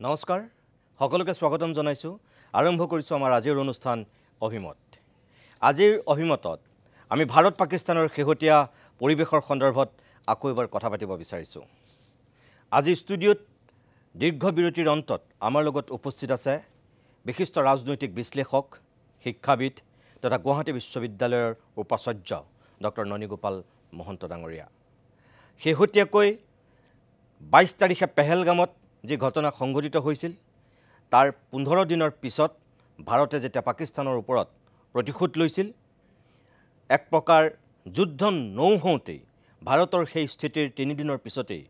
নমস্কাৰ সকলোকে স্বাগতম জনাইছো আৰম্ভ কৰিছো আমাৰ আজিৰ অনুষ্ঠান অভিমত আজিৰ অভিমতত আমি ভাৰত পাকিস্তানৰ শেহতীয়া পৰিবেশৰ সন্দৰ্ভত আকৌ এবাৰ কথা পাতিব বিচাৰিছো আজি ষ্টুডিওত দীৰ্ঘ বিৰতিৰ অন্তত আমাৰ লগত উপস্থিত আছে বিশিষ্ট ৰাজনৈতিক বিশ্লেষক শিক্ষাবিদ তথা গুৱাহাটী বিশ্ববিদ্যালয়ৰ উপাচাৰ্য ডক্টৰ ননীগোপাল মহন্ত ডাঙৰীয়া শেহতীয়াকৈ 22 তাৰিখে পেহেলগামত যে ঘটনা সংঘটিত হৈছিল তাৰ 15 দিনৰ পিছত ভাৰতে যেতিয়া পাকিস্তানৰ ওপৰত প্ৰতিশোধ লৈছিল এক প্ৰকাৰ যুদ্ধ নৌহওঁতেই ভাৰতৰ সেই স্থিতিৰ 3 দিনৰ পিছতেই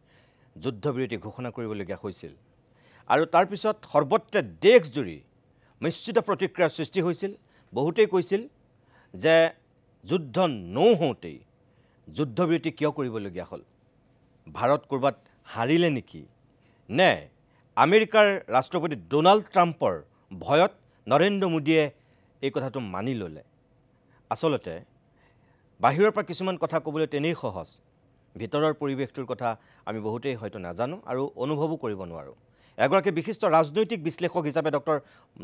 যুদ্ধবিৰতি ঘোষণা কৰিবলগীয়া হৈছিল আৰু তাৰ পিছত সৰ্বত্ৰ দেশজুৰি মিশ্ৰিত প্ৰতিক্ৰিয়াৰ সৃষ্টি হৈছিল বহুতেই কৈছিল যে যুদ্ধ নৌহওঁতেই যুদ্ধবিৰতি কিয় কৰিবলগীয়া হ'ল ভাৰত কৰবাত হাৰিলে নেকি নে আমেৰিকাৰ ৰাষ্ট্ৰপতি ডোনাল্ড ট্ৰাম্পৰ ভয়ত নৰেন্দ্ৰ মোদীয়ে এই কথাটো মানি ল'লে আসলতে বাহিৰৰ পৰা কিছুমান কথা ক'বলৈ তেনেই সহজ ভিতৰৰ পৰিৱেশটোৰ কথা আমি বহুতেই হয়তো নাজানো আৰু অনুভৱো কৰিব নোৱাৰো এগৰাকী বিশিষ্ট ৰাজনৈতিক বিশ্লেষক হিচাপে ডক্টৰ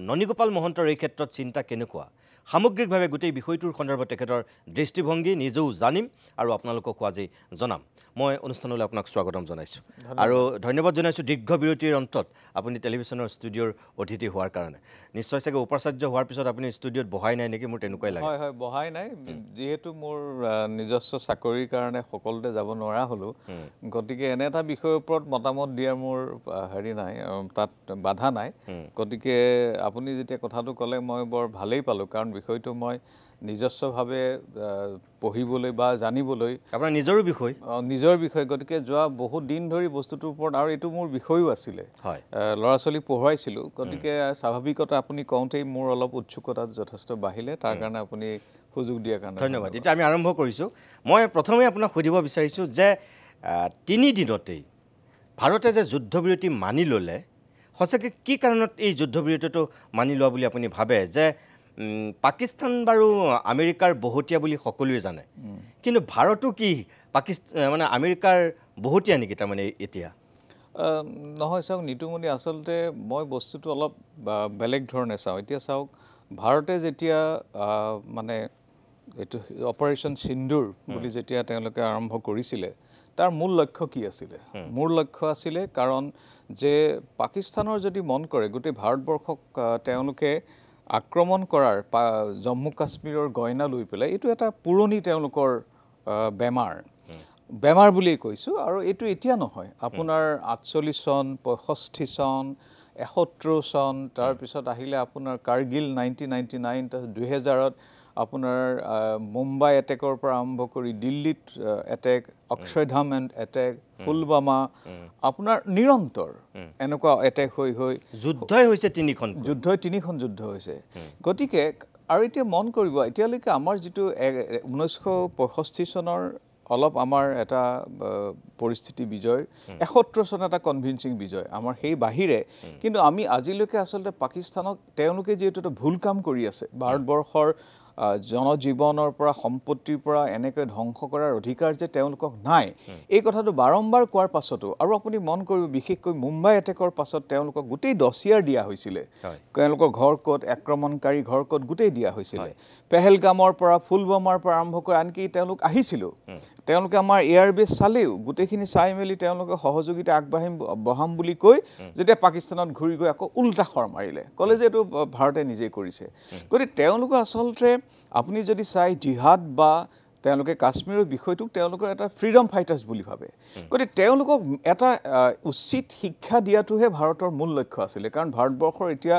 ননীগোপাল মহন্তৰ এই ক্ষেত্ৰত চিন্তা কেনেকুৱা সামগ্ৰিকভাৱে গোটেই বিষয়টোৰ সন্দৰ্ভত তেখেতৰ দৃষ্টিভংগী নিজেও জানিম আৰু আপোনালোকক আজি জনাম মই অনুষ্ঠানলৈ আপোনাক স্বাগতম জনাইছো আৰু ধন্যবাদ জনাইছো দীৰ্ঘ বিৰতিৰ অন্তত আপুনি টেলিভিছনৰ ষ্টুডিওৰ অতিথি হোৱাৰ কাৰণে নিশ্চয় চাগে উপাচাৰ্য হোৱাৰ পিছত আপুনি ষ্টুডিওত বহাই নাই নেকি মোৰ তেনেকুৱাই লাগে হয় হয় বহাই নাই যেহেতু মোৰ নিজস্ব চাকৰিৰ কাৰণে সকলোতে যাব নোৱাৰা হলো গতিকে এনে এটা বিষয়ৰ ওপৰত মতামত দিয়াৰ মোৰ হেৰি নাই তাত বাধা নাই গতিকে আপুনি যেতিয়া কথাটো ক'লে মই বৰ ভালেই পালো কাৰণ বিষয়টো মই নিজস্বভাৱে পঢ়িবলৈ বা জানিবলৈ আপোনাৰ নিজৰ বিষয় গতিকে যোৱা বহুত দিন ধৰি বস্তুটোৰ ওপৰত আৰু এইটো মোৰ বিষয়ও আছিলে হয় ল'ৰা ছোৱালী পঢ়ুৱাইছিলোঁ গতিকে স্বাভাৱিকতে আপুনি কওঁতেই মোৰ অলপ উৎসুকতা যথেষ্ট বাঢ়িলে তাৰ কাৰণে আপুনি সুযোগ দিয়াৰ কাৰণে ধন্যবাদ এতিয়া আমি আৰম্ভ কৰিছোঁ মই প্ৰথমে আপোনাক সুধিব বিচাৰিছোঁ যে 3 দিনতেই ভাৰতে যে যুদ্ধবিৰতি মানি ল'লে সঁচাকৈ কি কাৰণত এই যুদ্ধবিৰতিটো মানি লোৱা বুলি আপুনি ভাবে যে পাকিস্তান বাৰু আমেৰিকাৰ বহুতীয়া বুলি সকলোৱে জানে কিন্তু ভাৰতো কি পাকিস্তান মানে আমেৰিকাৰ বহুতীয়া নেকি তাৰমানে এতিয়া নহয় চাওক নিতুমণি আচলতে মই বস্তুটো অলপ বেলেগ ধৰণে চাওঁ এতিয়া চাওক ভাৰতে যেতিয়া মানে এইটো অপাৰেশ্যন সিন্দুৰ বুলি যেতিয়া তেওঁলোকে আৰম্ভ কৰিছিলে তাৰ মূল লক্ষ্য কি আছিলে মূল লক্ষ্য আছিলে কাৰণ যে পাকিস্তানৰ যদি মন কৰে গোটেই ভাৰতবৰ্ষক তেওঁলোকে আক্ৰমণ কৰাৰ জম্মু কাশ্মীৰৰ গয়না লৈ পেলাই এইটো এটা পুৰণি তেওঁলোকৰ বেমাৰ বুলি কৈছোঁ আৰু এইটো এতিয়া নহয় আপোনাৰ 48 চন 65 চন 71 চন তাৰপিছত আহিলে আপোনাৰ কাৰ্গিল 1999 2000ত আপোনাৰ মুম্বাই এটেকৰ পৰা আৰম্ভ কৰি দিল্লীত এটেক অক্ষয়ধাম এটেক ফুলবামা আপোনাৰ নিৰন্তৰ এনেকুৱা এটেক হৈ যুদ্ধই হৈছে তিনিখন যুদ্ধ হৈছে গতিকে আৰু এতিয়া মন কৰিব এতিয়ালৈকে আমাৰ যিটো 1965 চনৰ অলপ আমাৰ এটা পৰিস্থিতি বিজয় 71 চনৰ এটা কনভিন্সিং বিজয় আমাৰ সেই বাহিৰে কিন্তু আমি আজিলৈকে আচলতে পাকিস্তানক তেওঁলোকে যিহেতু এটা ভুল কাম কৰি আছে ভাৰতবৰ্ষৰ জনজীৱনৰ পৰা সম্পত্তিৰ পৰা এনেকৈ ধ্বংস কৰাৰ অধিকাৰ যে তেওঁলোকক নাই এই কথাটো বাৰম্বাৰ কোৱাৰ পাছতো আৰু আপুনি মন কৰিব বিশেষকৈ মুম্বাই এটেকৰ পাছত তেওঁলোকক গোটেই ডছিয়াৰ দিয়া হৈছিলে তেওঁলোকৰ ঘৰ ক'ত আক্ৰমণকাৰী ঘৰ ক'ত গোটেই দিয়া হৈছিলে পেহেলগামৰ পৰা ফুলবামাৰ পৰা আৰম্ভ কৰি আনকি তেওঁলোক আহিছিল তেওঁলোকে আমাৰ এয়াৰবেছ চালেও গোটেইখিনি চাই মেলি তেওঁলোকে সহযোগিতা বঢ়াম বুলি কৈ যেতিয়া পাকিস্তানত ঘূৰি গৈ আকৌ উল্টা খৰ মাৰিলে ক'লে যে এইটো ভাৰতে নিজেই কৰিছে গতিকে তেওঁলোকৰ আচলতে আপুনি যদি চাই জিহাদ বা তেওঁলোকে কাশ্মীৰৰ বিষয়টোক তেওঁলোকৰ এটা ফ্ৰীডম ফাইটাৰ্ছ বুলি ভাবে গতিকে তেওঁলোকক এটা উচিত শিক্ষা দিয়াটোহে ভাৰতৰ মূল লক্ষ্য আছিলে কাৰণ ভাৰতবৰ্ষৰ এতিয়া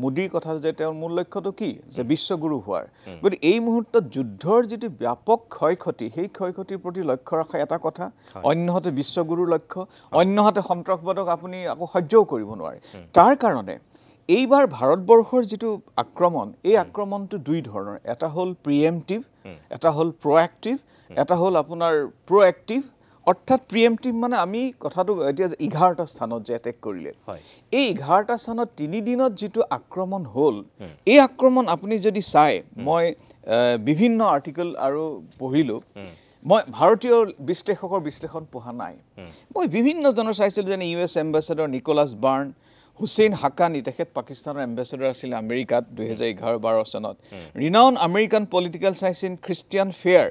মোদীৰ কথা যে তেওঁৰ মূল লক্ষ্যটো কি যে বিশ্বগুৰু হোৱাৰ গতিকে এই মুহূৰ্তত যুদ্ধৰ যিটো ব্যাপক ক্ষয়ক্ষতি সেই ক্ষয়ক্ষতিৰ প্ৰতি লক্ষ্য ৰখা এটা কথা অন্যহাতে বিশ্বগুৰুৰ লক্ষ্য অন্যহাতে সন্ত্ৰাসবাদক আপুনি আকৌ সহ্যও কৰিব নোৱাৰে তাৰ কাৰণে এইবাৰ ভাৰতবৰ্ষৰ যিটো আক্ৰমণ এই আক্ৰমণটো দুই ধৰণৰ এটা হ'ল প্ৰিএম্পটিভ এটা হ'ল প্ৰ'এক্টিভ এটা হ'ল আপোনাৰ প্ৰ'এক্টিভ অৰ্থাৎ প্ৰিএম্পটিভ মানে আমি কথাটো এতিয়া 11টা স্থানত যে এটেক কৰিলে এই 11টা স্থানত 3 দিনত যিটো আক্ৰমণ হ'ল এই আক্ৰমণ আপুনি যদি চাই মই বিভিন্ন আৰ্টিকেল আৰু পঢ়িলোঁ মই ভাৰতীয় বিশ্লেষকৰ বিশ্লেষণ পঢ়া নাই মই বিভিন্ন জনৰ চাইছিলোঁ যেনে US এম্বেছাডৰ নিকোলাছ বাৰ্ণ হুছেইন হাকানি তেখেত পাকিস্তানৰ এম্বেছাডৰ আছিল আমেৰিকাত 2011-12 চনত renowned American political science Christine Fair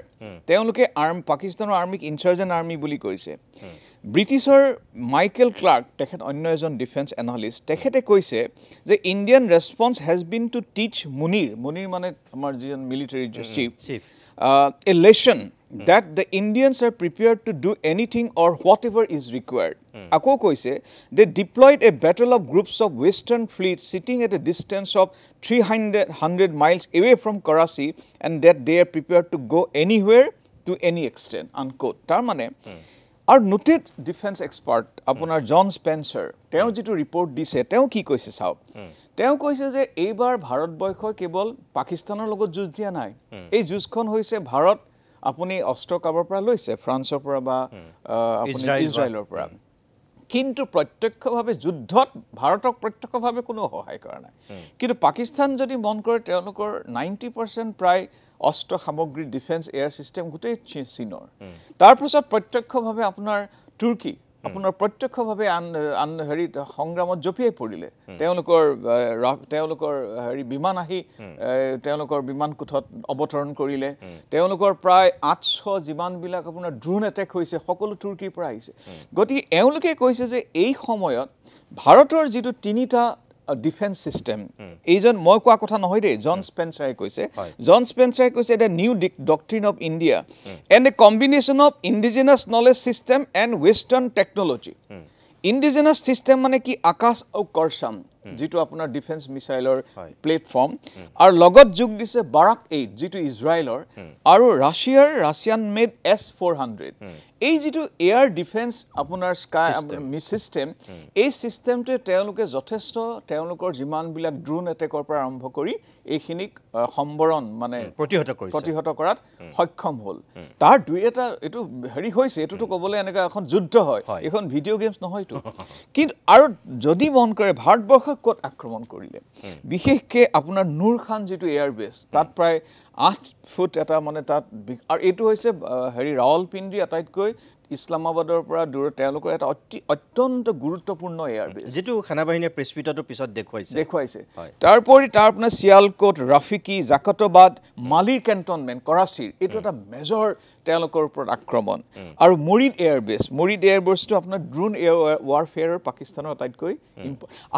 তেওঁলোকে পাকিস্তানৰ আৰ্মিক ইনচাৰ্জেণ্ট আৰ্মি বুলি কৈছে ব্ৰিটিছৰ মাইকেল ক্লাৰ্ক তেখেত অন্য এজন ডিফেন্স এনালিষ্ট তেখেতে কৈছে যে Indian response has been to teach Munir মানে আমাৰ যিজন military chief a lesson that the Indians are prepared to do anything or whatever is required. Ako koise, they deployed a battle of groups of Western fleet sitting at a distance of 300 miles away from Karachi and that they are prepared to go anywhere to any extent, unquote. Tar mane, our noted defense expert, apunar John Spencer, teo jitu report dise, teo ki koise sao? তেওঁ কৈছে যে এইবাৰ ভাৰতবৰ্ষই কেৱল পাকিস্তানৰ লগত যুঁজ দিয়া নাই এই যুঁজখন হৈছে ভাৰত আপুনি অস্ত্ৰ কাবৰ পৰা লৈছে ফ্ৰান্সৰ পৰা বা আপুনি ইজৰাইলৰ পৰা কিন্তু প্ৰত্যক্ষভাৱে যুদ্ধত ভাৰতক প্ৰত্যক্ষভাৱে কোনো সহায় কৰা নাই কিন্তু পাকিস্তান যদি মন কৰে তেওঁলোকৰ 90% প্ৰায় অস্ত্ৰ সামগ্ৰী ডিফেন্স এয়াৰ সিস্টেম গোটেই চীনৰ তাৰ পিছত প্ৰত্যক্ষভাৱে আপোনাৰ তুৰ্কী আপোনাৰ প্ৰত্যক্ষভাৱে হেৰি সংগ্ৰামত জপিয়াই পৰিলে তেওঁলোকৰ হেৰি বিমান আহি তেওঁলোকৰ বিমান কোঠত অৱতৰণ কৰিলে তেওঁলোকৰ প্ৰায় 800 যিমানবিলাক আপোনাৰ ড্ৰোন এটেক হৈছে সকলো তুৰ্কীৰ পৰা আহিছে গতিকে এওঁলোকে কৈছে যে এই সময়ত ভাৰতৰ যিটো তিনিটা ডিফেন্স সিস্টেম এইজন মই কোৱা কথা নহয় দে জন স্পেন্সাৰে কৈছে এটা new doctrine of India and A combination of indigenous knowledge system and western technology indigenous system মানে কি আকাশ আৰু কৰছাম যিটো আপোনাৰ ডিফেন্স মিসাইলৰ প্লেটফৰ্ম আৰু লগত যোগ দিছে বাৰাক 8 যিটো ইজৰাইলৰ আৰু ৰাছিয়ান মেড S400 এই যিটো এয়াৰ ডিফেন্স আপোনাৰ স্কাই সিস্টেম এই সিস্টেমটোৱে তেওঁলোকে যথেষ্ট তেওঁলোকৰ যিমানবিলাক ড্ৰোন এটেকৰ পৰা আৰম্ভ কৰি এইখিনিক সম্বৰণ মানে প্ৰতিহত কৰাত সক্ষম হ'ল তাৰ দুই এটা এটো হেৰি হৈছে এটোটো ক'বলৈ এনেকা এখন যুদ্ধ হয় এখন ভিডিও গেমছ নহয়তো কিন্তু আৰু যদি মন কৰে ভাৰতবৰ্ষ ক'ত আক্ৰমণ কৰিলে বিশেষকে আপোনাৰ নূৰ খান যেটো এয়াৰ বেস তাত প্ৰায় 8 ফুট এটা মানে তাত আৰু এটো হৈছে হেৰি ৰাওলপিণ্ডি আটাইতকৈ ইছলামাবাদৰ পৰা দূৰ তেওঁলোকৰ এটা অত্যন্ত গুৰুত্বপূৰ্ণ এয়াৰ বেস যেটো সেনাবাহিনীৰ প্ৰেছপিটটো পিছত দেখুৱাইছে তাৰপৰি তাৰ আপোনাৰ সিয়ালকোট ৰাফিকি জাকাতবাদ মালিৰ কেন্টনমেন্ট কৰাচিৰ এটো এটা মেজৰ তেওঁলোকৰ ওপৰত আক্ৰমণ আৰু মৰিদ এয়াৰ বেসটো আপোনাৰ ড্ৰোন এয়াৰ ওয়াৰফেয়াৰৰ পাকিস্তানৰ আটাইতকৈ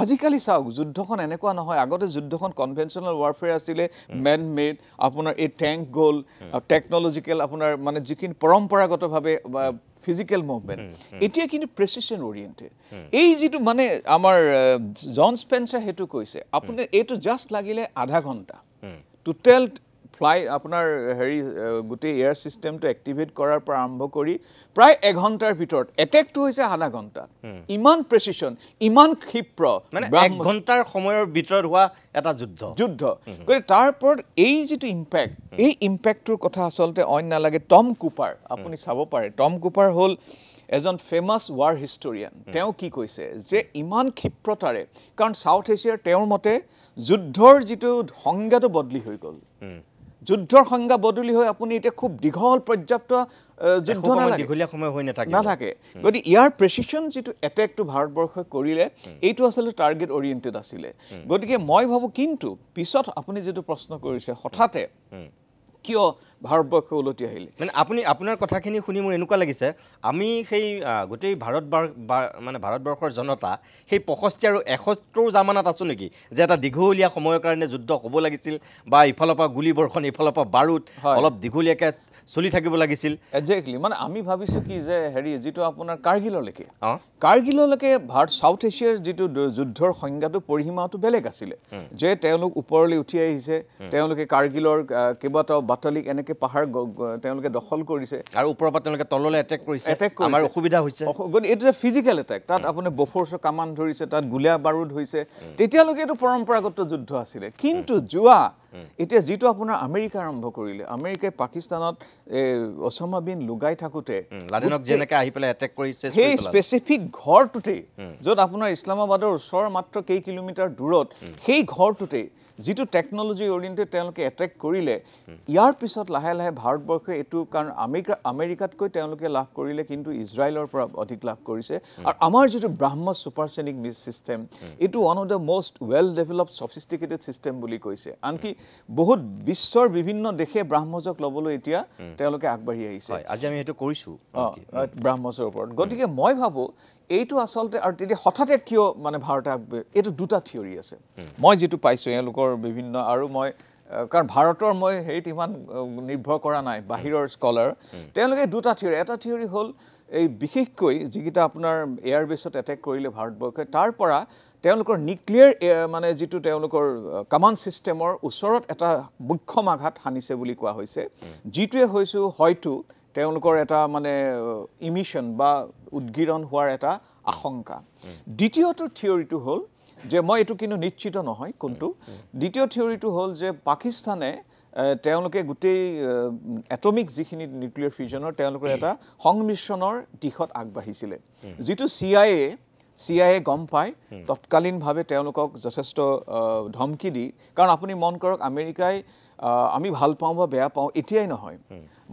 আজিকালি চাওক যুদ্ধখন এনেকুৱা নহয় আগতে যুদ্ধখন কনভেনশনাল ওয়াৰফেয়াৰ আছিলে মেন মেড আপোনাৰ এই ট্যাঙ্ক গোল টেকনলজিক্যাল আপোনাৰ মানে যিকিন পৰম্পৰাগতভাৱে physical movement এতিয়া কিন্তু প্ৰেচিশন ওৰিয়েন্টেড এই যেটো মানে আমাৰ জন স্পেন্সাৰ হেতু কৈছে আপুনি এটো জাস্ট লাগিলে আধা ঘণ্টা টোটাল ফ্লাই আপোনাৰ হেৰি গুটে এয়াৰ সিস্টেমটো এক্টিভেট কৰাৰ পৰা আৰম্ভ কৰি প্ৰায় 1 ঘণ্টাৰ ভিতৰত এটেকটো হৈছে আধা ঘণ্টা ইমান প্ৰেচিশন ইমান ক্ষিপ্ৰ মানে 1 ঘণ্টাৰ সময়ৰ ভিতৰত হোৱা এটা যুদ্ধ গৈ তাৰপৰ এই যেটো ইম্প্যাক্ট এই ইম্প্যাক্টৰ কথা আসলতে অন্য নালাগে টম কুপাৰ আপুনি চাব পাৰে টম কুপাৰ হল এজন ফেমাস ওয়াৰ হিস্টোৰিয়ান তেওঁ কি কৈছে যে ইমান ক্ষিপ্ৰতাৰে কাৰণ সাউথ এছিয়াৰ তেওঁৰ মতে যুদ্ধৰ যেটো সংজ্ঞাটো বদলি হৈ গল যুদ্ধৰ সংজ্ঞা বদলি হৈ আপুনি এটা খুব দীঘল পৰ্যাপ্ত যুদ্ধ দীঘলীয়া সময় হৈ নাথাকে গতি ইয়াৰ প্ৰেচিশন যেটো এটেকটো ভাৰতবৰ্ষই কৰিলে এইটো আসলে টাৰ্গেট ওৰিয়েন্টেড আছিল গতিকে মই ভাবো কিন্তু পিছত আপুনি যেটো প্ৰশ্ন কৰিছে হঠাতে কিয় ভাৰতবৰ্ষ উলটি আহিলে মানে আপুনি আপোনাৰ কথাখিনি শুনি মোৰ এনেকুৱা লাগিছে আমি সেই গোটেই ভাৰতবৰ্ষৰ জনতা সেই 65 আৰু 71 জামানাত আছো নেকি যে এটা দীঘলীয়া সময়ৰ কাৰণে যুদ্ধ হ'ব লাগিছিল বা ইফালৰ পৰা গুলি বৰ্ষণ ইফালৰ পৰা বাৰুদ অলপ দীঘলীয়াকৈ চলি থাকিব লাগিছিল এক্স্যাক্টলি মানে আমি ভাবিছো কি যে হেৰি যেটো আপোনাৰ কাৰ্গিললৈকে ভাৰত সাউথ এছিয়াৰ যেটো যুদ্ধৰ সংজ্ঞাটো পৰিহিমাটো বেলেগ আছিল যে তেওঁলোক ওপৰলৈ উঠি আহিছে তেওঁলোকে কাৰ্গিলৰ কেবাটাও বাটালিক এনেকে পাহাৰ তেওঁলোকে দখল কৰিছে আৰু ওপৰৰ পৰা তেওঁলোকে তললৈ এটেক কৰিছে আমাৰ অসুবিধা হৈছে গতি এটো ফিজিক্যাল এটেক তাত আপুনি বফোৰ্ছৰ কামান ধৰিছে তাত গুলিয়া বাৰুদ হৈছে তেতিয়ালৈকে এটো পৰম্পৰাগত যুদ্ধ আছিল কিন্তু জুৱা এতিয়া যিটো আপোনাৰ আমেৰিকা আৰম্ভ কৰিলে আমেৰিকাই পাকিস্তানত ওসামা বিন লুগাই থাকোতে লাডেনক যেনেকৈ আহি পেলাই এটেক কৰিছে সেই স্পেচিফিক ঘৰটোতে য'ত আপোনাৰ ইছলামাবাদৰ ওচৰৰ মাত্ৰ কেই কিলোমিটাৰ দূৰত সেই ঘৰটোতে যিটো টেকনলজি অৰিয়েণ্টেড তেওঁলোকে এটেক কৰিলে ইয়াৰ পিছত লাহে লাহে ভাৰতবৰ্ষে এইটো কাৰণ আমেৰিকাতকৈ তেওঁলোকে লাভ কৰিলে কিন্তু ইজৰাইলৰ পৰা অধিক লাভ কৰিছে আৰু আমাৰ যিটো ব্ৰাহ্মছ ছুপাৰছনিক মিছ চিষ্টেম এইটো one of the most well developed sophisticated system বুলি কৈছে আনকি বহুত বিশ্বৰ বিভিন্ন দেশে ব্ৰাহ্মছক ল'বলৈ এতিয়া তেওঁলোকে আগবাঢ়ি আহিছে আজি আমি সেইটো কৰিছোঁ ব্ৰাহ্মছৰ ওপৰত গতিকে মই ভাবোঁ এইটো আচলতে আৰু তেতিয়া হঠাতে কিয় মানে ভাৰতে এইটো দুটা থিয়ৰি আছে মই যিটো পাইছোঁ এওঁলোকৰ বিভিন্ন আৰু মই কাৰণ ভাৰতৰ মই হেৰিত ইমান নিৰ্ভৰ কৰা নাই বাহিৰৰ স্কলাৰ তেওঁলোকে দুটা থিয়ৰি এটা থিয়ৰি হ'ল এই বিশেষকৈ যিকেইটা আপোনাৰ এয়াৰবেছত এটেক কৰিলে ভাৰতবৰ্ষই তাৰ পৰা তেওঁলোকৰ নিউক্লিয়াৰ মানে যিটো তেওঁলোকৰ কমাণ্ড ছিষ্টেমৰ ওচৰত এটা মুখ্যম আঘাত সানিছে বুলি কোৱা হৈছে যিটোৱে হয়তো তেওঁলোকৰ এটা মানে ইমিশ্যন বা উদ্গিৰণ হোৱাৰ এটা আশংকা দ্বিতীয়টো থিয়ৰিটো হ'ল যে মই এইটো কিন্তু নিশ্চিত নহয় কোনটো দ্বিতীয় থিয়ৰিটো হ'ল যে পাকিস্তানে তেওঁলোকে গোটেই এটমিক যিখিনি নিউক্লিয়াৰ ফিউজনৰ তেওঁলোকৰ এটা সংমিশ্ৰণৰ দিশত আগবাঢ়িছিলে যিটো CIA গম পায় তৎকালীনভাৱে তেওঁলোকক যথেষ্ট ধমকি দি কাৰণ আপুনি মন কৰক আমেৰিকাই আমি ভাল পাওঁ বা বেয়া পাওঁ এতিয়াই নহয়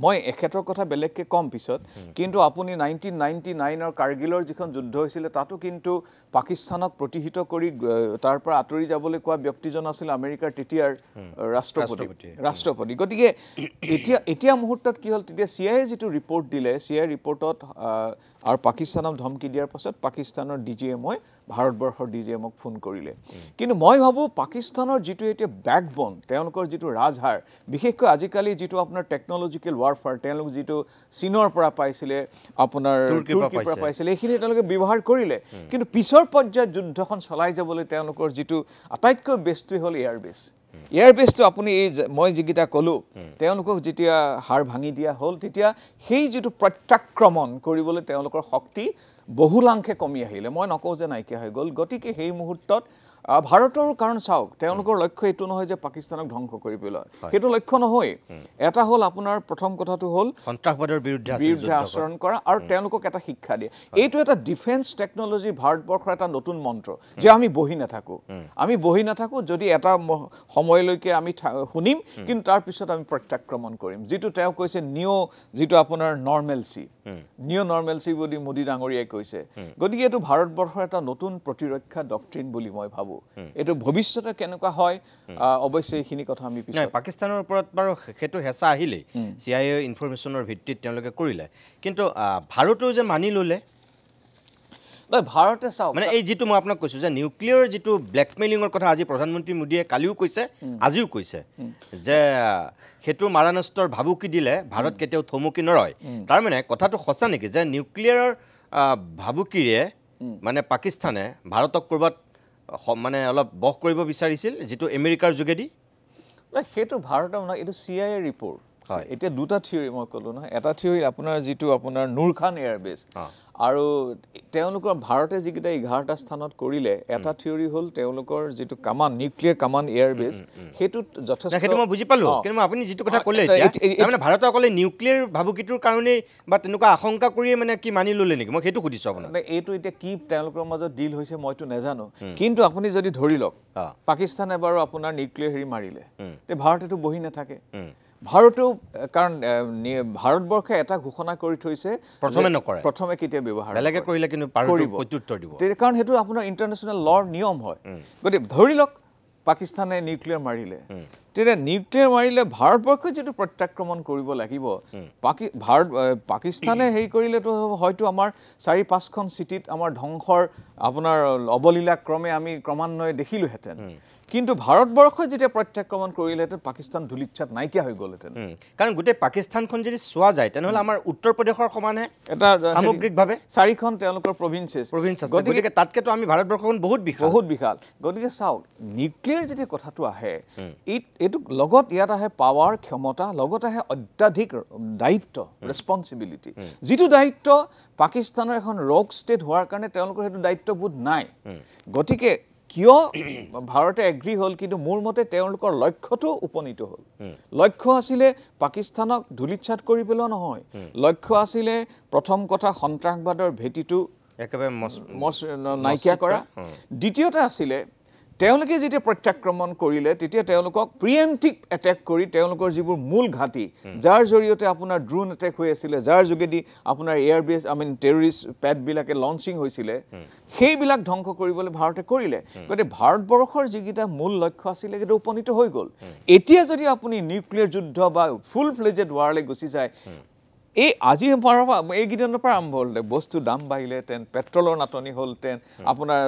মই এখেতৰ কথা বেলেগকৈ কম পিছত কিন্তু আপুনি 1999ৰ কাৰ্গিলৰ যিখন যুদ্ধ হৈছিলে তাতো কিন্তু পাকিস্তানক প্ৰতিহিত কৰি তাৰ পৰা আঁতৰি যাবলৈ কোৱা ব্যক্তিজন আছিল আমেৰিকাৰ তেতিয়াৰ ৰাষ্ট্ৰপতি গতিকে এতিয়া মুহূৰ্তত কি হ'ল তেতিয়া CIA যিটো ৰিপৰ্ট দিলে CIA ৰিপৰ্টত আৰু পাকিস্তানক ধমকি দিয়াৰ পাছত পাকিস্তানৰ DGMই ভাৰতবৰ্ষৰ DGMক ফোন কৰিলে কিন্তু মই ভাবোঁ পাকিস্তানৰ যিটো এতিয়া বেকবোন তেওঁলোকৰ যিটো ৰাজহাৰ বিশেষকৈ আজিকালি যিটো আপোনাৰ টেকনলজিকেল ৱাৰফেয়াৰ তেওঁলোক যিটো চীনৰ পৰা পাইছিলে আপোনাৰ তুৰ্কীৰ পৰা পাইছিলে এইখিনি তেওঁলোকে ব্যৱহাৰ কৰিলে কিন্তু পিছৰ পৰ্যায়ত যুদ্ধখন চলাই যাবলৈ তেওঁলোকৰ যিটো আটাইতকৈ বেষ্টটোৱে হ'ল এয়াৰবেছটো আপুনি এই মই যিকেইটা ক'লোঁ তেওঁলোকক যেতিয়া হাৰ ভাঙি দিয়া হ'ল তেতিয়া সেই যিটো প্ৰত্যাক্ৰমণ কৰিবলৈ তেওঁলোকৰ শক্তি বহুলাংশে কমি আহিলে মই নকওঁ যে নাইকিয়া হৈ গ'ল গতিকে সেই মুহূৰ্তত ভাৰতৰো কাৰণ চাওক তেওঁলোকৰ লক্ষ্য এইটো নহয় যে পাকিস্তানক ধ্বংস কৰি পেলোৱা সেইটো লক্ষ্য নহয় এটা হ'ল আপোনাৰ প্ৰথম কথাটো হ'ল সন্ত্ৰাসবাদৰ বিৰুদ্ধে আচৰণ কৰা আৰু তেওঁলোকক এটা শিক্ষা দিয়ে এইটো এটা ডিফেন্স টেকনলজি ভাৰতবৰ্ষৰ এটা নতুন মন্ত্ৰ যে আমি বহি নাথাকো যদি এটা সময়লৈকে আমি শুনিম কিন্তু তাৰ পিছত আমি প্ৰত্যাক্ৰমণ কৰিম যিটো তেওঁ কৈছে যিটো আপোনাৰ নৰ্মেলচি বুলি মোদী ডাঙৰীয়াই কৈছে গতিকে এইটো ভাৰতবৰ্ষৰ এটা নতুন প্ৰতিৰক্ষা ডক্ট্ৰিন বুলি মই ভাবোঁ এইটো ভৱিষ্যতে কেনেকুৱা হয় অৱশ্যে এইখিনি কথা আমি পিছত পাকিস্তানৰ ওপৰত বাৰু সেইটো হেঁচা আহিলেই CIA ইনফৰমেশ্যনৰ ভিত্তিত তেওঁলোকে কৰিলে কিন্তু ভাৰতেও যে মানি ল'লে ভাৰতে চাওক মানে এই যিটো মই আপোনাক কৈছোঁ যে নিউক্লিয়াৰ যিটো ব্লেকমেইলিঙৰ কথা আজি প্ৰধানমন্ত্ৰী মোদীয়ে কালিও কৈছে আজিও কৈছে যে সেইটো মাৰাণাস্ত্ৰৰ ভাবুকি দিলে ভাৰত কেতিয়াও থমকি নৰয় তাৰমানে কথাটো সঁচা নেকি যে নিউক্লিয়াৰৰ ভাবুকিৰে মানে পাকিস্তানে ভাৰতক ক'ৰবাত মানে অলপ বশ কৰিব বিচাৰিছিল যিটো আমেৰিকাৰ যোগেদি সেইটো ভাৰতৰ নহয় এইটো CIA ৰিপৰ্ট এতিয়া দুটা থিয়ৰি মই ক'লোঁ নহয় এটা থিয়ৰি আপোনাৰ যিটো আপোনাৰ নুৰখান এয়াৰবেছ আৰু তেওঁলোকৰ ভাৰতে যিকেইটা 11টা স্থানত কৰিলে এটা থিয়ৰি হ'ল তেওঁলোকৰ যিটো নিউক্লিয়াৰ কামাণ্ড এয়াৰবেছ সেইটোত যথেষ্ট সেইটো মই বুজি পালোঁ কিন্তু আপুনি যিটো কথা ক'লে এতিয়া মানে ভাৰতে অকলে নিউক্লিয়াৰ ভাবুকিটোৰ কাৰণেই বা তেনেকুৱা আশংকা কৰিয়ে মানে কি মানি ল'লে নেকি মই সেইটো সুধিছোঁ আপোনাক এইটো এতিয়া কি তেওঁলোকৰ মাজত ডিল হৈছে মইতো নাজানো কিন্তু আপুনি যদি ধৰি লওক পাকিস্তানে বাৰু আপোনাৰ নিউক্লিয়াৰ হেৰি মাৰিলে তে ভাৰতেতো বহি নাথাকে ভাৰতেও কাৰণ ভাৰতবৰ্ষে এটা ঘোষণা কৰি থৈছে প্ৰথমে কেতিয়া ব্যৱহাৰ বেলেগে কৰিলে কিন্তু প্ৰত্যুত্তৰ দিব কাৰণ সেইটো আপোনাৰ ইণ্টাৰনেশ্যনেল লৰ নিয়ম হয় গতিকে ধৰি লওক পাকিস্তানে নিউক্লিয়াৰ মাৰিলে তেতিয়া নিউক্লিয়াৰ মাৰিলে ভাৰতবৰ্ষে যিটো প্ৰত্যাক্ৰমণ কৰিব লাগিব পাকিস্তানে হেৰি কৰিলেতো হয়তো আমাৰ 4-5খন চিটিত আমাৰ ধ্বংসৰ আপোনাৰ অৱলীলাক্ৰমে আমি ক্ৰমান্বয়ে দেখিলোহেঁতেন কিন্তু ভাৰতবৰ্ষই যেতিয়া প্ৰত্যাক্ৰমণ কৰিলেহেঁতেন পাকিস্তান ধূলিচ্ছাত নাইকিয়া হৈ গ'লহেঁতেন কাৰণ গোটেই পাকিস্তানখন যদি চোৱা যায় তেনেহ'লে আমাৰ উত্তৰ প্ৰদেশৰ সমানে এটা সামগ্ৰিকভাৱে 4খন তেওঁলোকৰ প্ৰভিন্স আছে গতিকে তাতকেতো আমি ভাৰতবৰ্ষখন বহুত বিশাল গতিকে চাওক নিউক্লিয়াৰ যেতিয়া কথাটো আহে এইটো লগত ইয়াত আহে পাৱাৰ ক্ষমতা লগত আহে অত্যাধিক দায়িত্ব ৰেছপনচিবিলিটি যিটো দায়িত্ব পাকিস্তানৰ এখন ৰক ষ্টেট হোৱাৰ কাৰণে তেওঁলোকৰ সেইটো দায়িত্ববোধ নাই গতিকে কিয় ভাৰতে এগ্ৰী হ'ল কিন্তু মোৰ মতে তেওঁলোকৰ লক্ষ্যটো উপনীত হ'ল লক্ষ্য আছিলে পাকিস্তানক ধুলিচ্ছাত কৰিবলৈ নহয় লক্ষ্য আছিলে প্ৰথম কথা সন্ত্ৰাসবাদৰ ভেটিটো একেবাৰে নাইকিয়া কৰা দ্বিতীয়তে আছিলে তেওঁলোকে যেতিয়া প্ৰত্যাক্ৰমণ কৰিলে তেতিয়া তেওঁলোকক প্ৰিএম্পটিভ এটেক কৰি তেওঁলোকৰ যিবোৰ মূল ঘাটি যাৰ জৰিয়তে আপোনাৰ ড্ৰোন এটেক হৈ আছিলে যাৰ যোগেদি আপোনাৰ এয়াৰ বেছ টেৰৰিষ্ট পেডবিলাকে লঞ্চিং হৈছিলে সেইবিলাক ধ্বংস কৰিবলৈ ভাৰতে কৰিলে গতিকে ভাৰতবৰ্ষৰ যিকেইটা মূল লক্ষ্য আছিলে সেইটো উপনীত হৈ গ'ল এতিয়া যদি আপুনি নিউক্লিয়াৰ যুদ্ধ বা ফুল ফ্লেজেড ৱাৰলৈ গুচি যায় এই আজি এইকেইদিনৰ পৰা আৰম্ভ হ'ল বস্তুৰ দাম বাঢ়িলেহেঁতেন পেট্ৰলৰ নাটনি হ'লহেঁতেন আপোনাৰ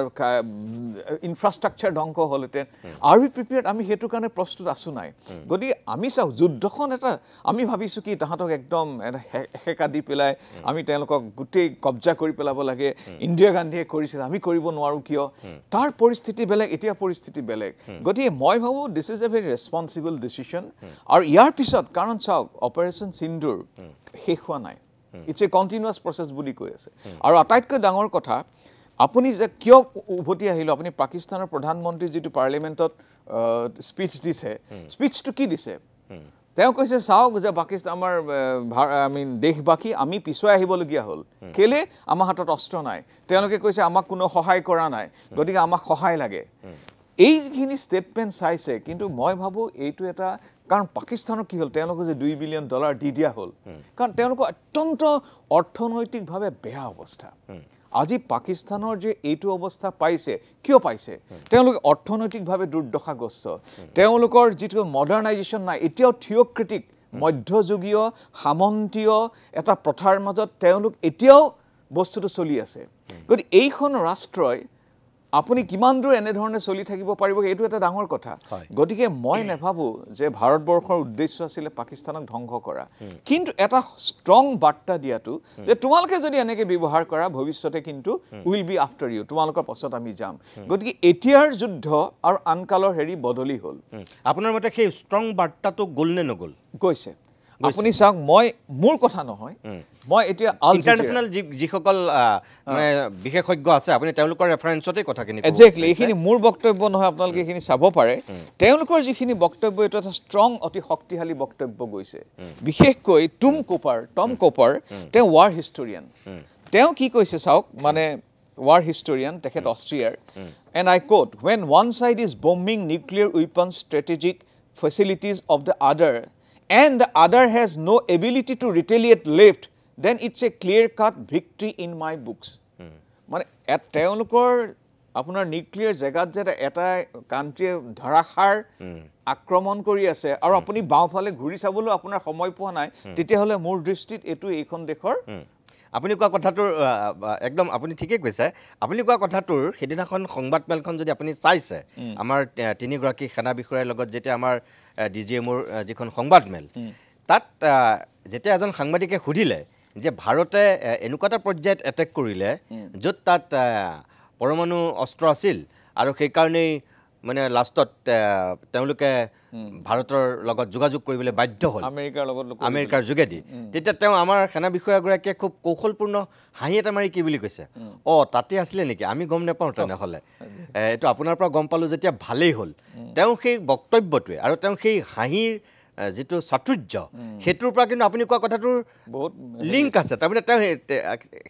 ইনফ্ৰাষ্ট্ৰাকচাৰ ধ্বংস হ'লহেঁতেন আৰু প্ৰিপেয়াৰ্ড আমি সেইটো কাৰণে প্ৰস্তুত আছোঁ নাই গতিকে আমি চাওঁ যুদ্ধখন এটা আমি ভাবিছোঁ কি তাহাঁতক একদম সেকা দি পেলাই আমি তেওঁলোকক গোটেই কব্জা কৰি পেলাব লাগে ইন্দিৰা গান্ধীয়ে কৰিছিল আমি কৰিব নোৱাৰোঁ কিয় তাৰ পৰিস্থিতি বেলেগ এতিয়া পৰিস্থিতি বেলেগ গতিকে মই ভাবোঁ this is a very responsible decision আৰু ইয়াৰ পিছত কাৰণ চাওক অপাৰেশ্যন সিন্দুৰ শেষ হোৱা নাই ইটছ এ কণ্টিনিউৱাছ প্ৰচেছ বুলি কৈ আছে আৰু আটাইতকৈ ডাঙৰ কথা আপুনি যে কিয় উভতি আহিলোঁ আপুনি পাকিস্তানৰ প্ৰধানমন্ত্ৰী যিটো পাৰ্লিমেণ্টত স্পীচ দিছে স্পীচটো কি দিছে তেওঁ কৈছে চাওক যে পাকিস্তান আমাৰ দেশবাসী আমি পিছুৱাই আহিবলগীয়া হ'ল কেলে আমাৰ হাতত অস্ত্ৰ নাই তেওঁলোকে কৈছে আমাক কোনো সহায় কৰা নাই গতিকে আমাক সহায় লাগে এই যিখিনি ষ্টেটমেণ্ট চাইছে কিন্তু মই ভাবোঁ এইটো এটা কাৰণ পাকিস্তানৰ কি হ'ল তেওঁলোকে যে $2 বিলিয়ন দি দিয়া হ'ল কাৰণ তেওঁলোকৰ অত্যন্ত অৰ্থনৈতিকভাৱে বেয়া অৱস্থা আজি পাকিস্তানৰ যে এইটো অৱস্থা পাইছে কিয় পাইছে তেওঁলোকে অৰ্থনৈতিকভাৱে দুৰ্দশাগ্ৰস্ত তেওঁলোকৰ যিটো মডাৰ্ণাইজেশ্যন নাই এতিয়াও থিঅ'ক্ৰেটিক মধ্যযুগীয় সামন্তীয় এটা প্ৰথাৰ মাজত তেওঁলোক এতিয়াও বস্তুটো চলি আছে গতিকে এইখন ৰাষ্ট্ৰই আপুনি কিমান দূৰ এনেধৰণে চলি থাকিব পাৰিব এইটো এটা ডাঙৰ কথা গতিকে মই নেভাবোঁ যে ভাৰতবৰ্ষৰ উদ্দেশ্য আছিলে পাকিস্তানক ধ্বংস কৰা কিন্তু এটা ষ্ট্ৰং বাৰ্তা দিয়াটো যে তোমালোকে যদি এনেকৈ ব্যৱহাৰ কৰা ভৱিষ্যতে কিন্তু উইল বি আফটাৰ ইউ তোমালোকৰ পাছত আমি যাম গতিকে এতিয়াৰ যুদ্ধ আৰু আনকালৰ হেৰি বদলি হ'ল আপোনাৰ মতে সেই ষ্ট্ৰং বাৰ্তাটো গ'ল নে নগ'ল গৈছে আপুনি চাওক মই মোৰ কথা নহয় মই এতিয়া ইণ্টাৰনেশ্যনেল যিসকল মানে বিশেষজ্ঞ আছে আপুনি তেওঁলোকৰ ৰেফাৰেঞ্চতে কথাখিনি একজেক্টলি এইখিনি মোৰ বক্তব্য নহয় আপোনালোকে এইখিনি চাব পাৰে তেওঁলোকৰ যিখিনি বক্তব্য এইটো এটা ষ্ট্ৰং অতি শক্তিশালী বক্তব্য গৈছে বিশেষকৈ টম কোপাৰ তেওঁ ৱাৰ হিষ্টৰিয়ান তেওঁ কি কৈছে চাওক মানে ৱাৰ হিষ্টৰিয়ান তেখেত অষ্ট্ৰিয়াৰ and I quote when one side is bombing nuclear weapons strategic facilities of the other and the other has no ability to retaliate left then it's a clear cut victory in my books মানে তেওঁলোকৰ আপোনাৰ nuclear জেগাত যে এটা কাণ্ট্ৰিয়ে ধাৰাসাৰ আক্ৰমণ কৰি আছে আৰু আপুনি বাওঁফালে ঘূৰি চাবলৈ আপোনাৰ সময় পোৱা নাই তেতিয়াহ'লে মোৰ দৃষ্টিত এইটো এইখন দেশৰ আপুনি কোৱা কথাটোৰ একদম আপুনি ঠিকেই কৈছে আপুনি কোৱা কথাটোৰ সেইদিনাখন সংবাদমেলখন যদি আপুনি চাইছে আমাৰ তিনিগৰাকী সেনা বিষয়াৰ লগত যেতিয়া আমাৰ DGMৰ যিখন সংবাদমেল তাত যেতিয়া এজন সাংবাদিকে সুধিলে যে ভাৰতে এনেকুৱা এটা পৰ্যায়ত এটেক কৰিলে য'ত তাত পৰমাণু অস্ত্ৰ আছিল আৰু সেইকাৰণেই মানে লাষ্টত তেওঁলোকে ভাৰতৰ লগত যোগাযোগ কৰিবলৈ বাধ্য হ'ল আমেৰিকাৰ যোগেদি তেতিয়া তেওঁ আমাৰ সেনা বিষয়াগৰাকীয়ে খুব কৌশলপূৰ্ণ হাঁহি এটা মাৰি কি বুলি কৈছে তাতে আছিলে নেকি আমি গম নাপাওঁ তেনেহ'লে এইটো আপোনাৰ পৰা গম পালোঁ যেতিয়া ভালেই হ'ল তেওঁ সেই বক্তব্যটোৱে আৰু তেওঁ সেই হাঁহিৰ যিটো চাতুৰ্য সেইটোৰ পৰা কিন্তু আপুনি কোৱা কথাটোৰ বহুত লিংক আছে তাৰমানে তেওঁ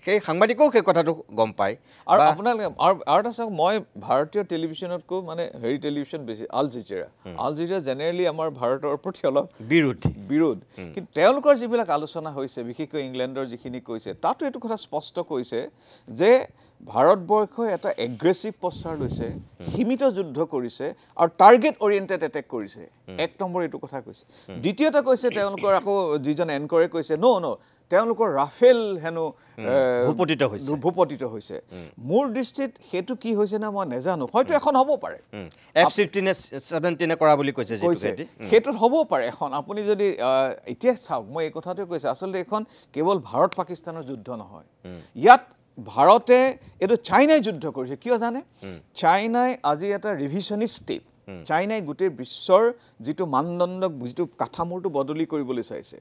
সেই সাংবাদিকেও সেই কথাটো গম পায় আৰু আপোনালোকে আৰু এটা চাওক মই ভাৰতীয় টেলিভিশ্যনতকৈ মানে হেৰি টেলিভিশ্যন বেছি আল জাজিৰা জেনেৰেলি আমাৰ ভাৰতৰ প্ৰতি অলপ বিৰোধ কিন্তু তেওঁলোকৰ যিবিলাক আলোচনা হৈছে বিশেষকৈ ইংলেণ্ডৰ যিখিনি কৈছে তাতো এইটো কথা স্পষ্ট কৈছে যে ভাৰতবৰ্ষই এটা এগ্ৰেছিভ পশ্চাৰ লৈছে সীমিত যুদ্ধ কৰিছে আৰু টাৰ্গেট অৰিয়েণ্টেড এটেক কৰিছে এক নম্বৰ এইটো কথা কৈছে দ্বিতীয়টা কৈছে তেওঁলোকৰ আকৌ যিজন এংকৰে কৈছে ন তেওঁলোকৰ ৰাফেল হেনো ভূপতিত হৈছে মোৰ দৃষ্টিত সেইটো কি হৈছে না মই নাজানো হয়তো এখন হ'ব পাৰে F-17 কৰা বুলি কৈছে সেইটোত হ'ব পাৰে এখন আপুনি যদি এতিয়া চাওক মই এই কথাটোৱে কৈছে আচলতে এখন কেৱল ভাৰত পাকিস্তানৰ যুদ্ধ নহয় ইয়াত ভাৰতে এইটো চাইনাই যুদ্ধ কৰিছে কিয় জানে চাইনাই আজি এটা ৰিভিছনিষ্ট ষ্টেট চাইনাই গোটেই বিশ্বৰ যিটো মানদণ্ড যিটো কাঠামোৰটো বদলি কৰিবলৈ চাইছে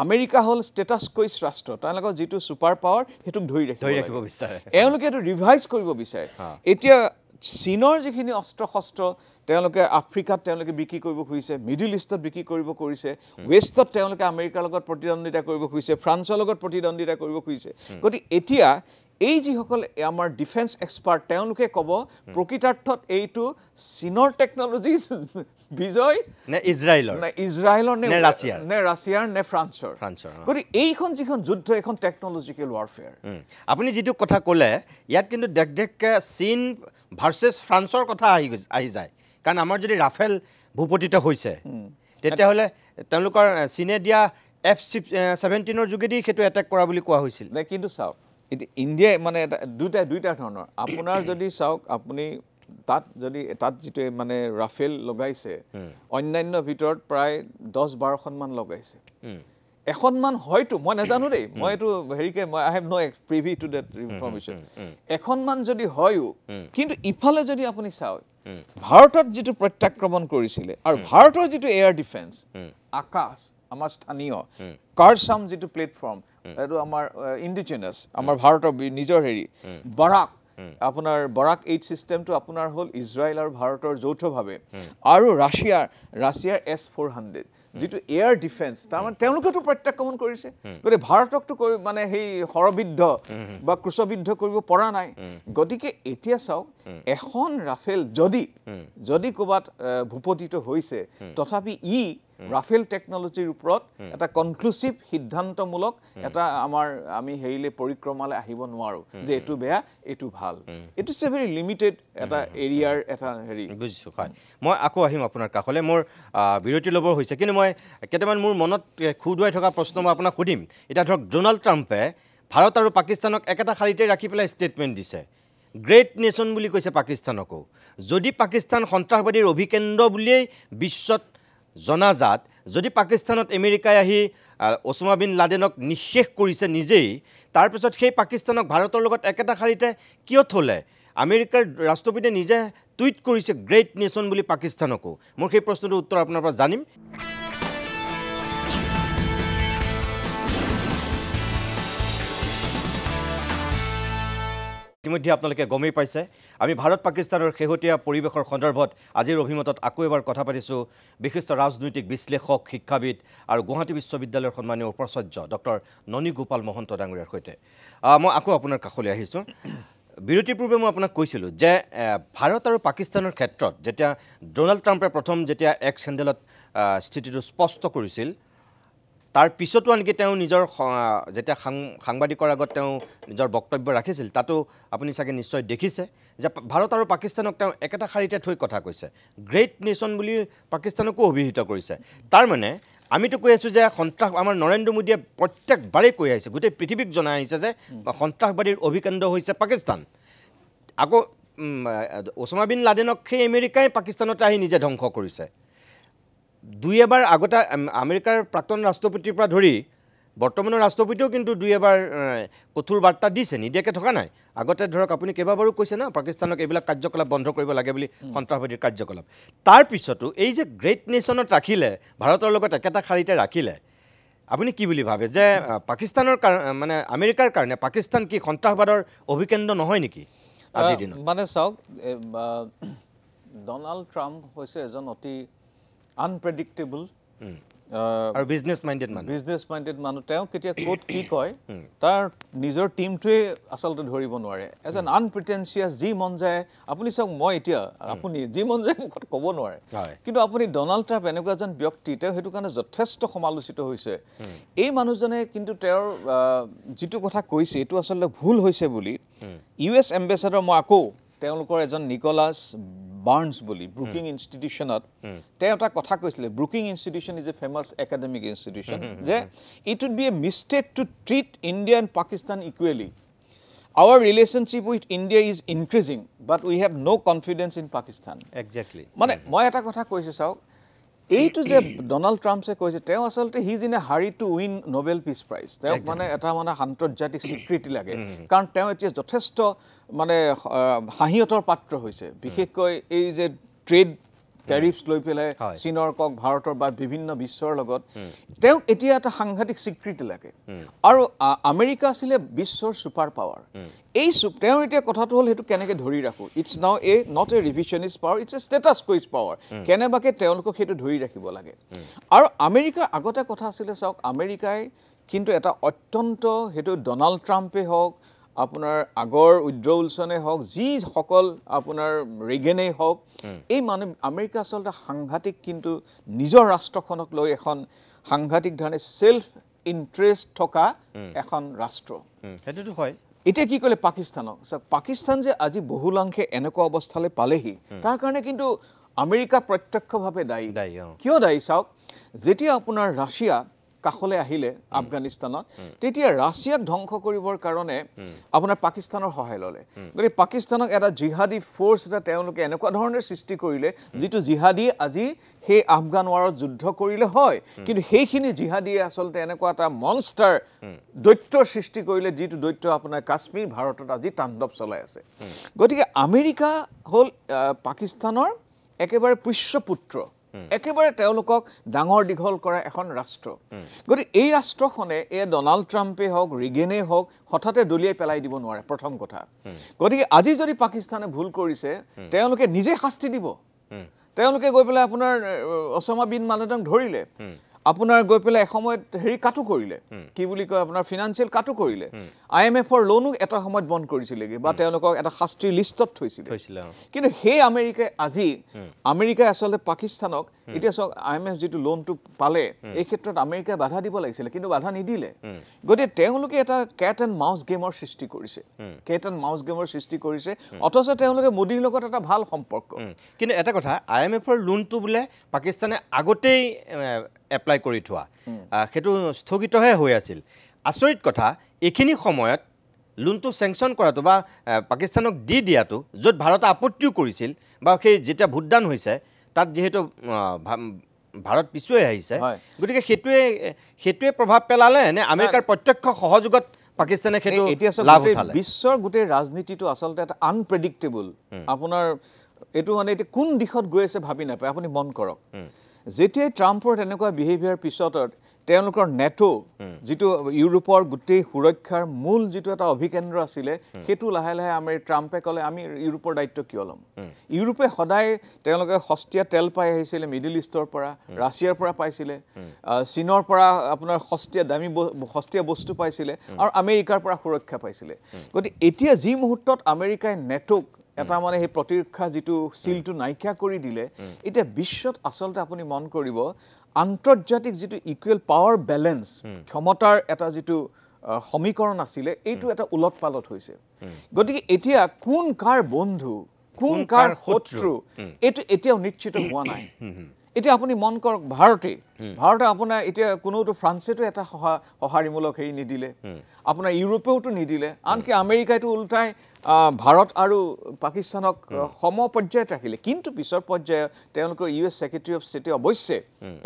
আমেৰিকা হ'ল ষ্টেটাছ কুইজ ৰাষ্ট্ৰ তেওঁলোকৰ যিটো ছুপাৰ পাৱাৰ সেইটোক ধৰি ৰাখিব বিচাৰে এওঁলোকে এইটো ৰিভাইজ কৰিব বিচাৰে এতিয়া চীনৰ যিখিনি অস্ত্ৰ শস্ত্ৰ তেওঁলোকে আফ্ৰিকাত তেওঁলোকে বিক্ৰী কৰিব খুজিছে, মিডিল ইষ্টত বিক্ৰী কৰিব খুজিছে, ৱেষ্টত তেওঁলোকে আমেৰিকাৰ লগত প্ৰতিদ্বন্দ্বিতা কৰিব খুজিছে, ফ্ৰান্সৰ লগত প্ৰতিদ্বন্দ্বিতা কৰিব খুজিছে। গতিকে এতিয়া এই যিসকল আমাৰ ডিফেন্স এক্সপাৰ্ট তেওঁলোকে ক'ব প্ৰকৃতাৰ্থত এইটো চীনৰ টেকনলজি বিজয় নে ইজৰাইলৰ নে ৰাছিয়াৰ নে ফ্ৰান্সৰ। গতিকে এইখন যিখন যুদ্ধ এখন টেকনলজিকেল ৱাৰফেয়াৰ। আপুনি যিটো কথা ক'লে ইয়াত কিন্তু দেখ চীন ভাৰ্চেছ ফ্ৰান্সৰ কথা আহি যায়, কাৰণ আমাৰ যদি ৰাফেল ভূপতিত হৈছে তেতিয়াহ'লে তেওঁলোকৰ চীনে দিয়া F-17 যোগেদি সেইটো এটেক কৰা বুলি কোৱা হৈছিল। কিন্তু চাওক এতিয়া ইণ্ডিয়াই মানে এটা দুইটা ধৰণৰ আপোনাৰ যদি চাওক আপুনি তাত যিটো মানে ৰাফেল লগাইছে অন্যান্য ভিতৰত প্ৰায় 10-12খনমান লগাইছে। এখনমান হয়তো মই নাজানো দেই, মই এইটো হেৰিকে I have no privy to date information, এখনমান যদি হয়ো, কিন্তু ইফালে যদি আপুনি চাওক ভাৰতত যিটো প্ৰত্যাক্ৰমণ কৰিছিলে আৰু ভাৰতৰ যিটো এয়াৰ ডিফেন্স আকাশ আমাৰ স্থানীয় কাৰচাম যিটো প্লেটফৰ্ম এইটো আমাৰ ইণ্ডিজিনাছ আমাৰ ভাৰতৰ নিজৰ হেৰি বাৰাক আপোনাৰ বাৰাক 8 চিষ্টেমটো আপোনাৰ হ'ল ইজৰাইল আৰু ভাৰতৰ যৌথভাৱে, আৰু ৰাছিয়াৰ S-400 যিটো এয়াৰ ডিফেন্স তাৰমানে তেওঁলোকেতো প্ৰত্যাক্ৰমণ কৰিছে। গতিকে ভাৰতকতো মানে সেই হৰবিদ্ধ বা ক্ৰুচবিদ্ধ কৰিব পৰা নাই। গতিকে এতিয়া চাওক এখন ৰাফেল যদি ক'ৰবাত ভূপতিত হৈছে তথাপি ৰাফেল টেকনলজিৰ ওপৰত এটা কনক্লুচিভ সিদ্ধান্তমূলক এটা আমি হেৰিলে পৰিক্ৰমালৈ আহিব নোৱাৰোঁ যে এইটো বেয়া এইটো ভাল। এইটো ইজ এ ভেৰি লিমিটেড এটা এৰিয়াৰ এটা হেৰি। বুজিছোঁ। হয়, মই আকৌ আহিম আপোনাৰ কাষলৈ, মোৰ বিৰতি ল'ব হৈছে, কিন্তু মই কেইটামান মোৰ মনত খুদুৱাই থকা প্ৰশ্ন মই আপোনাক সুধিম। এতিয়া ধৰক ডনাল্ড ট্ৰাম্পে ভাৰত আৰু পাকিস্তানক একেটা শাৰীতে ৰাখি পেলাই ষ্টেটমেণ্ট দিছে, গ্ৰেট নেশ্যন বুলি কৈছে পাকিস্তানকো। যদি পাকিস্তান সন্ত্ৰাসবাদীৰ অভিকেন্দ্ৰ বুলিয়েই বিশ্বত জনাজাত, যদি পাকিস্তানত আমেৰিকাই আহি ওছামা বিন লাডেনক নিঃশেষ কৰিছে নিজেই, তাৰপিছত সেই পাকিস্তানক ভাৰতৰ লগত একেটা শাৰীতে কিয় থ'লে? আমেৰিকাৰ ৰাষ্ট্ৰপতিয়ে নিজে টুইট কৰিছে গ্ৰেট নেশ্যন বুলি পাকিস্তানকো। মোৰ সেই প্ৰশ্নটোৰ উত্তৰ আপোনাৰ পৰা জানিম। ইতিমধ্যে আপোনালোকে গমেই পাইছে আমি ভাৰত পাকিস্তানৰ শেহতীয়া পৰিৱেশৰ সন্দৰ্ভত আজিৰ অভিমতত আকৌ এবাৰ কথা পাতিছোঁ বিশিষ্ট ৰাজনৈতিক বিশ্লেষক, শিক্ষাবিদ আৰু গুৱাহাটী বিশ্ববিদ্যালয়ৰ সন্মানীয় উপাচাৰ্য ডক্টৰ ননী গোপাল মহন্ত ডাঙৰীয়াৰ সৈতে। মই আকৌ আপোনাৰ কাষলৈ আহিছোঁ। বিৰতিৰ পূৰ্বে মই আপোনাক কৈছিলোঁ যে ভাৰত আৰু পাকিস্তানৰ ক্ষেত্ৰত যেতিয়া ডনাল্ড ট্ৰাম্পে প্ৰথম যেতিয়া এক্স হেণ্ডেলত স্থিতিটো স্পষ্ট কৰিছিল, তাৰ পিছতো আনকি তেওঁ নিজৰ যেতিয়া সাংবাদিকৰ আগত তেওঁ নিজৰ বক্তব্য ৰাখিছিল, তাতো আপুনি চাগে নিশ্চয় দেখিছে যে ভাৰত আৰু পাকিস্তানক তেওঁ একেটা শাৰীতে থৈ কথা কৈছে, গ্ৰেট নেশ্যন বুলি পাকিস্তানকো অভিহিত কৰিছে। তাৰমানে আমিতো কৈ আছোঁ যে আমাৰ নৰেন্দ্ৰ মোদীয়ে প্ৰত্যেকবাৰেই কৈ আহিছে, গোটেই পৃথিৱীক জনাই আহিছে যে সন্ত্ৰাসবাদীৰ অভিকেন্দ্ৰ হৈছে পাকিস্তান। আকৌ ওছামা বিন লাডেনক সেই আমেৰিকাই পাকিস্তানতে আহি নিজে ধ্বংস কৰিছে। দুই এবাৰ আগতে আমেৰিকাৰ প্ৰাক্তন ৰাষ্ট্ৰপতিৰ পৰা ধৰি বৰ্তমানৰ ৰাষ্ট্ৰপতিয়েও কিন্তু দুই এবাৰ কঠোৰ বাৰ্তা দিছে, নিদিয়াকৈ থকা নাই। আগতে ধৰক আপুনি কেইবাবাৰো কৈছে না পাকিস্তানক এইবিলাক কাৰ্যকলাপ বন্ধ কৰিব লাগে বুলি, সন্ত্ৰাসবাদীৰ কাৰ্যকলাপ। তাৰপিছতো এই যে গ্ৰেট নেশ্যনত ৰাখিলে, ভাৰতৰ লগত একেটা শাৰীতে ৰাখিলে, আপুনি কি বুলি ভাবে যে পাকিস্তানৰ মানে আমেৰিকাৰ কাৰণে পাকিস্তান কি সন্ত্ৰাসবাদৰ অভিকেন্দ্ৰ নহয় নেকি আজিৰ দিনত? মানে চাওক ডনাল্ড ট্ৰাম্প হৈছে এজন অতি আনপ্ৰেডিক্টেবল আৰু বিজনেছ মাইণ্ডেড মানুহ। তেওঁ কেতিয়া ক'ত কি কয় তাৰ নিজৰ টীমটোৱে আচলতে ধৰিব নোৱাৰে। এজন আনপ্ৰিটেঞ্চিয়াছ, যি মন যায় আপুনি চাওক, মই এতিয়া আপুনি যি মন যায় মুখত ক'ব নোৱাৰে, কিন্তু আপুনি ডনাল্ড ট্ৰাম্প এনেকুৱা এজন ব্যক্তি, তেওঁ সেইটো কাৰণে যথেষ্ট সমালোচিত হৈছে। এই মানুহজনে কিন্তু তেওঁৰ যিটো কথা কৈছে এইটো আচলতে ভুল হৈছে বুলি US এম্বেচাডৰ, মই আকৌ তেওঁলোকৰ এজন নিকলাছ বাৰ্নছ বুলি ব্ৰুকিং ইনষ্টিটিউশ্যনত তেওঁ এটা কথা কৈছিলে। Brooking institution is a famous academic institution, যে it would be a mistake to treat India and Pakistan equally. Our relationship with India is increasing, but we have no confidence in Pakistan. Exactly. মানে মই এটা কথা কৈছোঁ চাওক, এইটো যে Donald ট্ৰাম্পে কৈছে, তেওঁ আচলতে he is in a hurry to win Nobel peace prize. তেওঁক মানে এটা মানে আন্তৰ্জাতিক স্বীকৃতি লাগে, কাৰণ তেওঁ এতিয়া যথেষ্ট মানে হাঁহিয়তৰ পাত্ৰ হৈছে, বিশেষকৈ এই যে ট্ৰেড টেৰিফছ লৈ পেলাই চীনৰ কক ভাৰতৰ বা বিভিন্ন বিশ্বৰ লগত তেওঁ এতিয়া এটা সাংঘাতিক স্বীকৃতি লাগে আৰু আমেৰিকা আছিলে বিশ্বৰ ছুপাৰ পাৱাৰ এই তেওঁৰ এতিয়া কথাটো হ'ল সেইটো কেনেকৈ ধৰি ৰাখোঁ it's now not a revisionist power it's a status quo power কেনেবাকৈ তেওঁলোকক সেইটো ধৰি ৰাখিব লাগে আৰু আমেৰিকাৰ আগতে কথা আছিলে চাওক আমেৰিকাই কিন্তু এটা অত্যন্ত সেইটো ডনাল্ড ট্ৰাম্পে হওক আপোনাৰ আগৰ উইড্ৰ' উইলছনে হওক যিসকল আপোনাৰ ৰেগেনেই হওক এই মানে আমেৰিকা আচলতে সাংঘাতিক কিন্তু নিজৰ ৰাষ্ট্ৰখনক লৈ এখন সাংঘাতিক ধৰণে ছেল্ফ ইণ্টাৰেষ্ট থকা এখন ৰাষ্ট্ৰ সেইটোতো হয় এতিয়া কি ক'লে পাকিস্তানক পাকিস্তান যে আজি বহুলাংশে এনেকুৱা অৱস্থালৈ পালেহি তাৰ কাৰণে কিন্তু আমেৰিকা প্ৰত্যক্ষভাৱে দায়ী কিয় দায়ী চাওক যেতিয়া আপোনাৰ ৰাছিয়া কাষলৈ আহিলে আফগানিস্তানত তেতিয়া ৰাছিয়াক ধ্বংস কৰিবৰ কাৰণে আপোনাৰ পাকিস্তানৰ সহায় ল'লে গতিকে পাকিস্তানক এটা জিহাদী ফ'ৰ্চ এটা তেওঁলোকে এনেকুৱা ধৰণে সৃষ্টি কৰিলে যিটো জিহাদী আজি সেই আফগান ৱাৰত যুদ্ধ কৰিলে হয় কিন্তু সেইখিনি জিহাদীয়ে আচলতে এনেকুৱা এটা মনষ্টাৰ দৈত্যৰ সৃষ্টি কৰিলে যিটো দৈত্য আপোনাৰ কাশ্মীৰ ভাৰতত আজি তাণ্ডৱ চলাই আছে গতিকে আমেৰিকা হ'ল পাকিস্তানৰ একেবাৰে পুষ্যপুত্ৰ একেবাৰে তেওঁলোকক ডাঙৰ দীঘল কৰা এখন ৰাষ্ট্ৰ গতিকে এই ৰাষ্ট্ৰখনে ডনাল্ড ট্ৰাম্পে হওক ৰিগেনে হওক হঠাতে দলিয়াই পেলাই দিব নোৱাৰে প্ৰথম কথা গতিকে আজি যদি পাকিস্তানে ভুল কৰিছে তেওঁলোকে নিজে শাস্তি দিব তেওঁলোকে গৈ পেলাই আপোনাৰ অছামা বিন লাডেনক ধৰিলে আপোনাৰ গৈ পেলাই এসময়ত হেৰি কাটো কৰিলে কি বুলি কয় আপোনাৰ ফিনান্সিয়েল কাটো কৰিলে IMFৰ লোনো এটা সময়ত বন্ধ কৰিছিলেগৈ বা তেওঁলোকক এটা শাস্তিৰ লিষ্টত থৈছিলে কিন্তু সেই আমেৰিকাই আচলতে পাকিস্তানক এতিয়া চাওক IMF যিটো লোনটো পালে এই ক্ষেত্ৰত আমেৰিকাই বাধা দিব লাগিছিলে কিন্তু বাধা নিদিলে গতিকে তেওঁলোকে এটা কেট এণ্ড মাউচ গেমৰ সৃষ্টি কৰিছে অথচ তেওঁলোকে মোদীৰ লগত এটা ভাল সম্পৰ্ক কিন্তু এটা কথা IMFৰ লোনটো বোলে পাকিস্তানে আগতেই এপ্লাই কৰি থোৱা সেইটো স্থগিতহে হৈ আছিল আচৰিত কথা এইখিনি সময়ত লোনটো চেংচন কৰাটো বা পাকিস্তানক দি দিয়াটো য'ত ভাৰতে আপত্তিও কৰিছিল বা সেই যেতিয়া ভোটদান হৈছে তাত যিহেতু ভাৰত পিছুৱাই আহিছে গতিকে সেইটোৱে প্ৰভাৱ পেলালে নে আমেৰিকাৰ প্ৰত্যক্ষ সহযোগত পাকিস্তানে সেইটো লাভ উঠালে বিশ্বৰ গোটেই ৰাজনীতিটো আচলতে এটা আনপ্ৰেডিক্টেবল আপোনাৰ এইটো মানে এতিয়া কোন দিশত গৈ আছে ভাবি নাপায় আপুনি মন কৰক যেতিয়াই ট্ৰাম্পৰ তেনেকুৱা বিহেভিয়াৰ পিছত তেওঁলোকৰ নেটো যিটো ইউৰোপৰ গোটেই সুৰক্ষাৰ মূল যিটো এটা অভিকেন্দ্ৰ আছিলে সেইটো লাহে লাহে ট্ৰাম্পে ক'লে আমি ইউৰোপৰ দায়িত্ব কিয় ল'ম ইউৰোপে সদায় তেওঁলোকে সস্তীয়া তেল পাই আহিছিলে মিডল ইষ্টৰ পৰা ৰাছিয়াৰ পৰা পাইছিলে চীনৰ পৰা আপোনাৰ সস্তীয়া বস্তু পাইছিলে আৰু আমেৰিকাৰ পৰা সুৰক্ষা পাইছিলে গতিকে এতিয়া যি মুহূৰ্তত আমেৰিকাই নেটোক এটা মানে সেই প্ৰতিৰক্ষা যিটো চিলটো নাইকিয়া কৰি দিলে এতিয়া বিশ্বত আচলতে আপুনি মন কৰিব আন্তৰ্জাতিক যিটো ইকুৱেল পাৱাৰ বেলেন্স ক্ষমতাৰ এটা যিটো সমীকৰণ আছিলে এইটো এটা উলট পালট হৈছে গতিকে এতিয়া কোন কাৰ বন্ধু কোন কাৰ শত্ৰু এইটো এতিয়াও নিশ্চিত হোৱা নাই এতিয়া আপুনি মন কৰক ভাৰতে আপোনাৰ এতিয়া কোনোটো ফ্ৰান্সেতো এটা সঁহাৰিমূলক হেৰি নিদিলে আপোনাৰ ইউৰোপেওতো নিদিলে আনকি আমেৰিকাইতো উল্টাই ভাৰত আৰু পাকিস্তানক সম পৰ্যায়ত ৰাখিলে কিন্তু পিছৰ পৰ্যায়ত তেওঁলোকৰ US ছেক্ৰেটাৰী অফ ষ্টেটে অৱশ্যে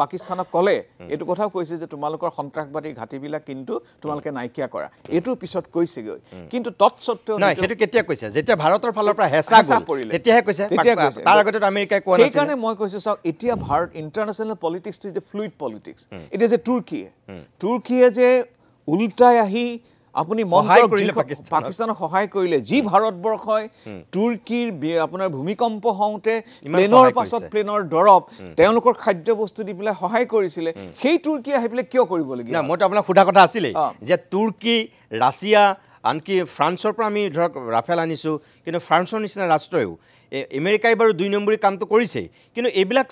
পাকিস্তানক ক'লে এইটো কথাও কৈছে যে তোমালোকৰ সন্ত্ৰাসবাদী ঘাটিবিলাক কিন্তু তোমালোকে নাইকিয়া কৰা এইটো পিছত কৈছেগৈ কিন্তু তৎসত্ত্বেও নাই সেইটো কেতিয়া কৈছে যেতিয়া ভাৰতৰ ফালৰ পৰা হেঁচা পৰিলে তেতিয়াহে কৈছে তাৰ আগতে আমেৰিকাই কোৱা নাছিল সেইকাৰণে মই কৈছোঁ চাওক এতিয়া ভাৰত ইণ্টাৰনেশ্যনেল পলিটিক্সটো যে ফ্লুইড পলিটিক্স এতিয়া যে তুৰ্কীয়ে যে উল্টাই আহি আপুনি পাকিস্তানক সহায় কৰিলে যি ভাৰতবৰ্ষই তুৰ্কীৰ আপোনাৰ ভূমিকম্প হওঁতে প্লেনৰ পাছত প্লেনৰ দৰৱ তেওঁলোকৰ খাদ্য বস্তু দি পেলাই সহায় কৰিছিলে সেই তুৰ্কী আহি পেলাই কিয় কৰিবলগীয়া মইতো আপোনাক সোধা কথা আছিলেই যে তুৰ্কী ৰাছিয়া আনকি ফ্ৰান্সৰ পৰা আমি ধৰক ৰাফেল আনিছোঁ কিন্তু ফ্ৰান্সৰ নিচিনা ৰাষ্ট্ৰইও আমেৰিকাই বাৰু 2 নম্বৰী কামটো কৰিছেই কিন্তু এইবিলাক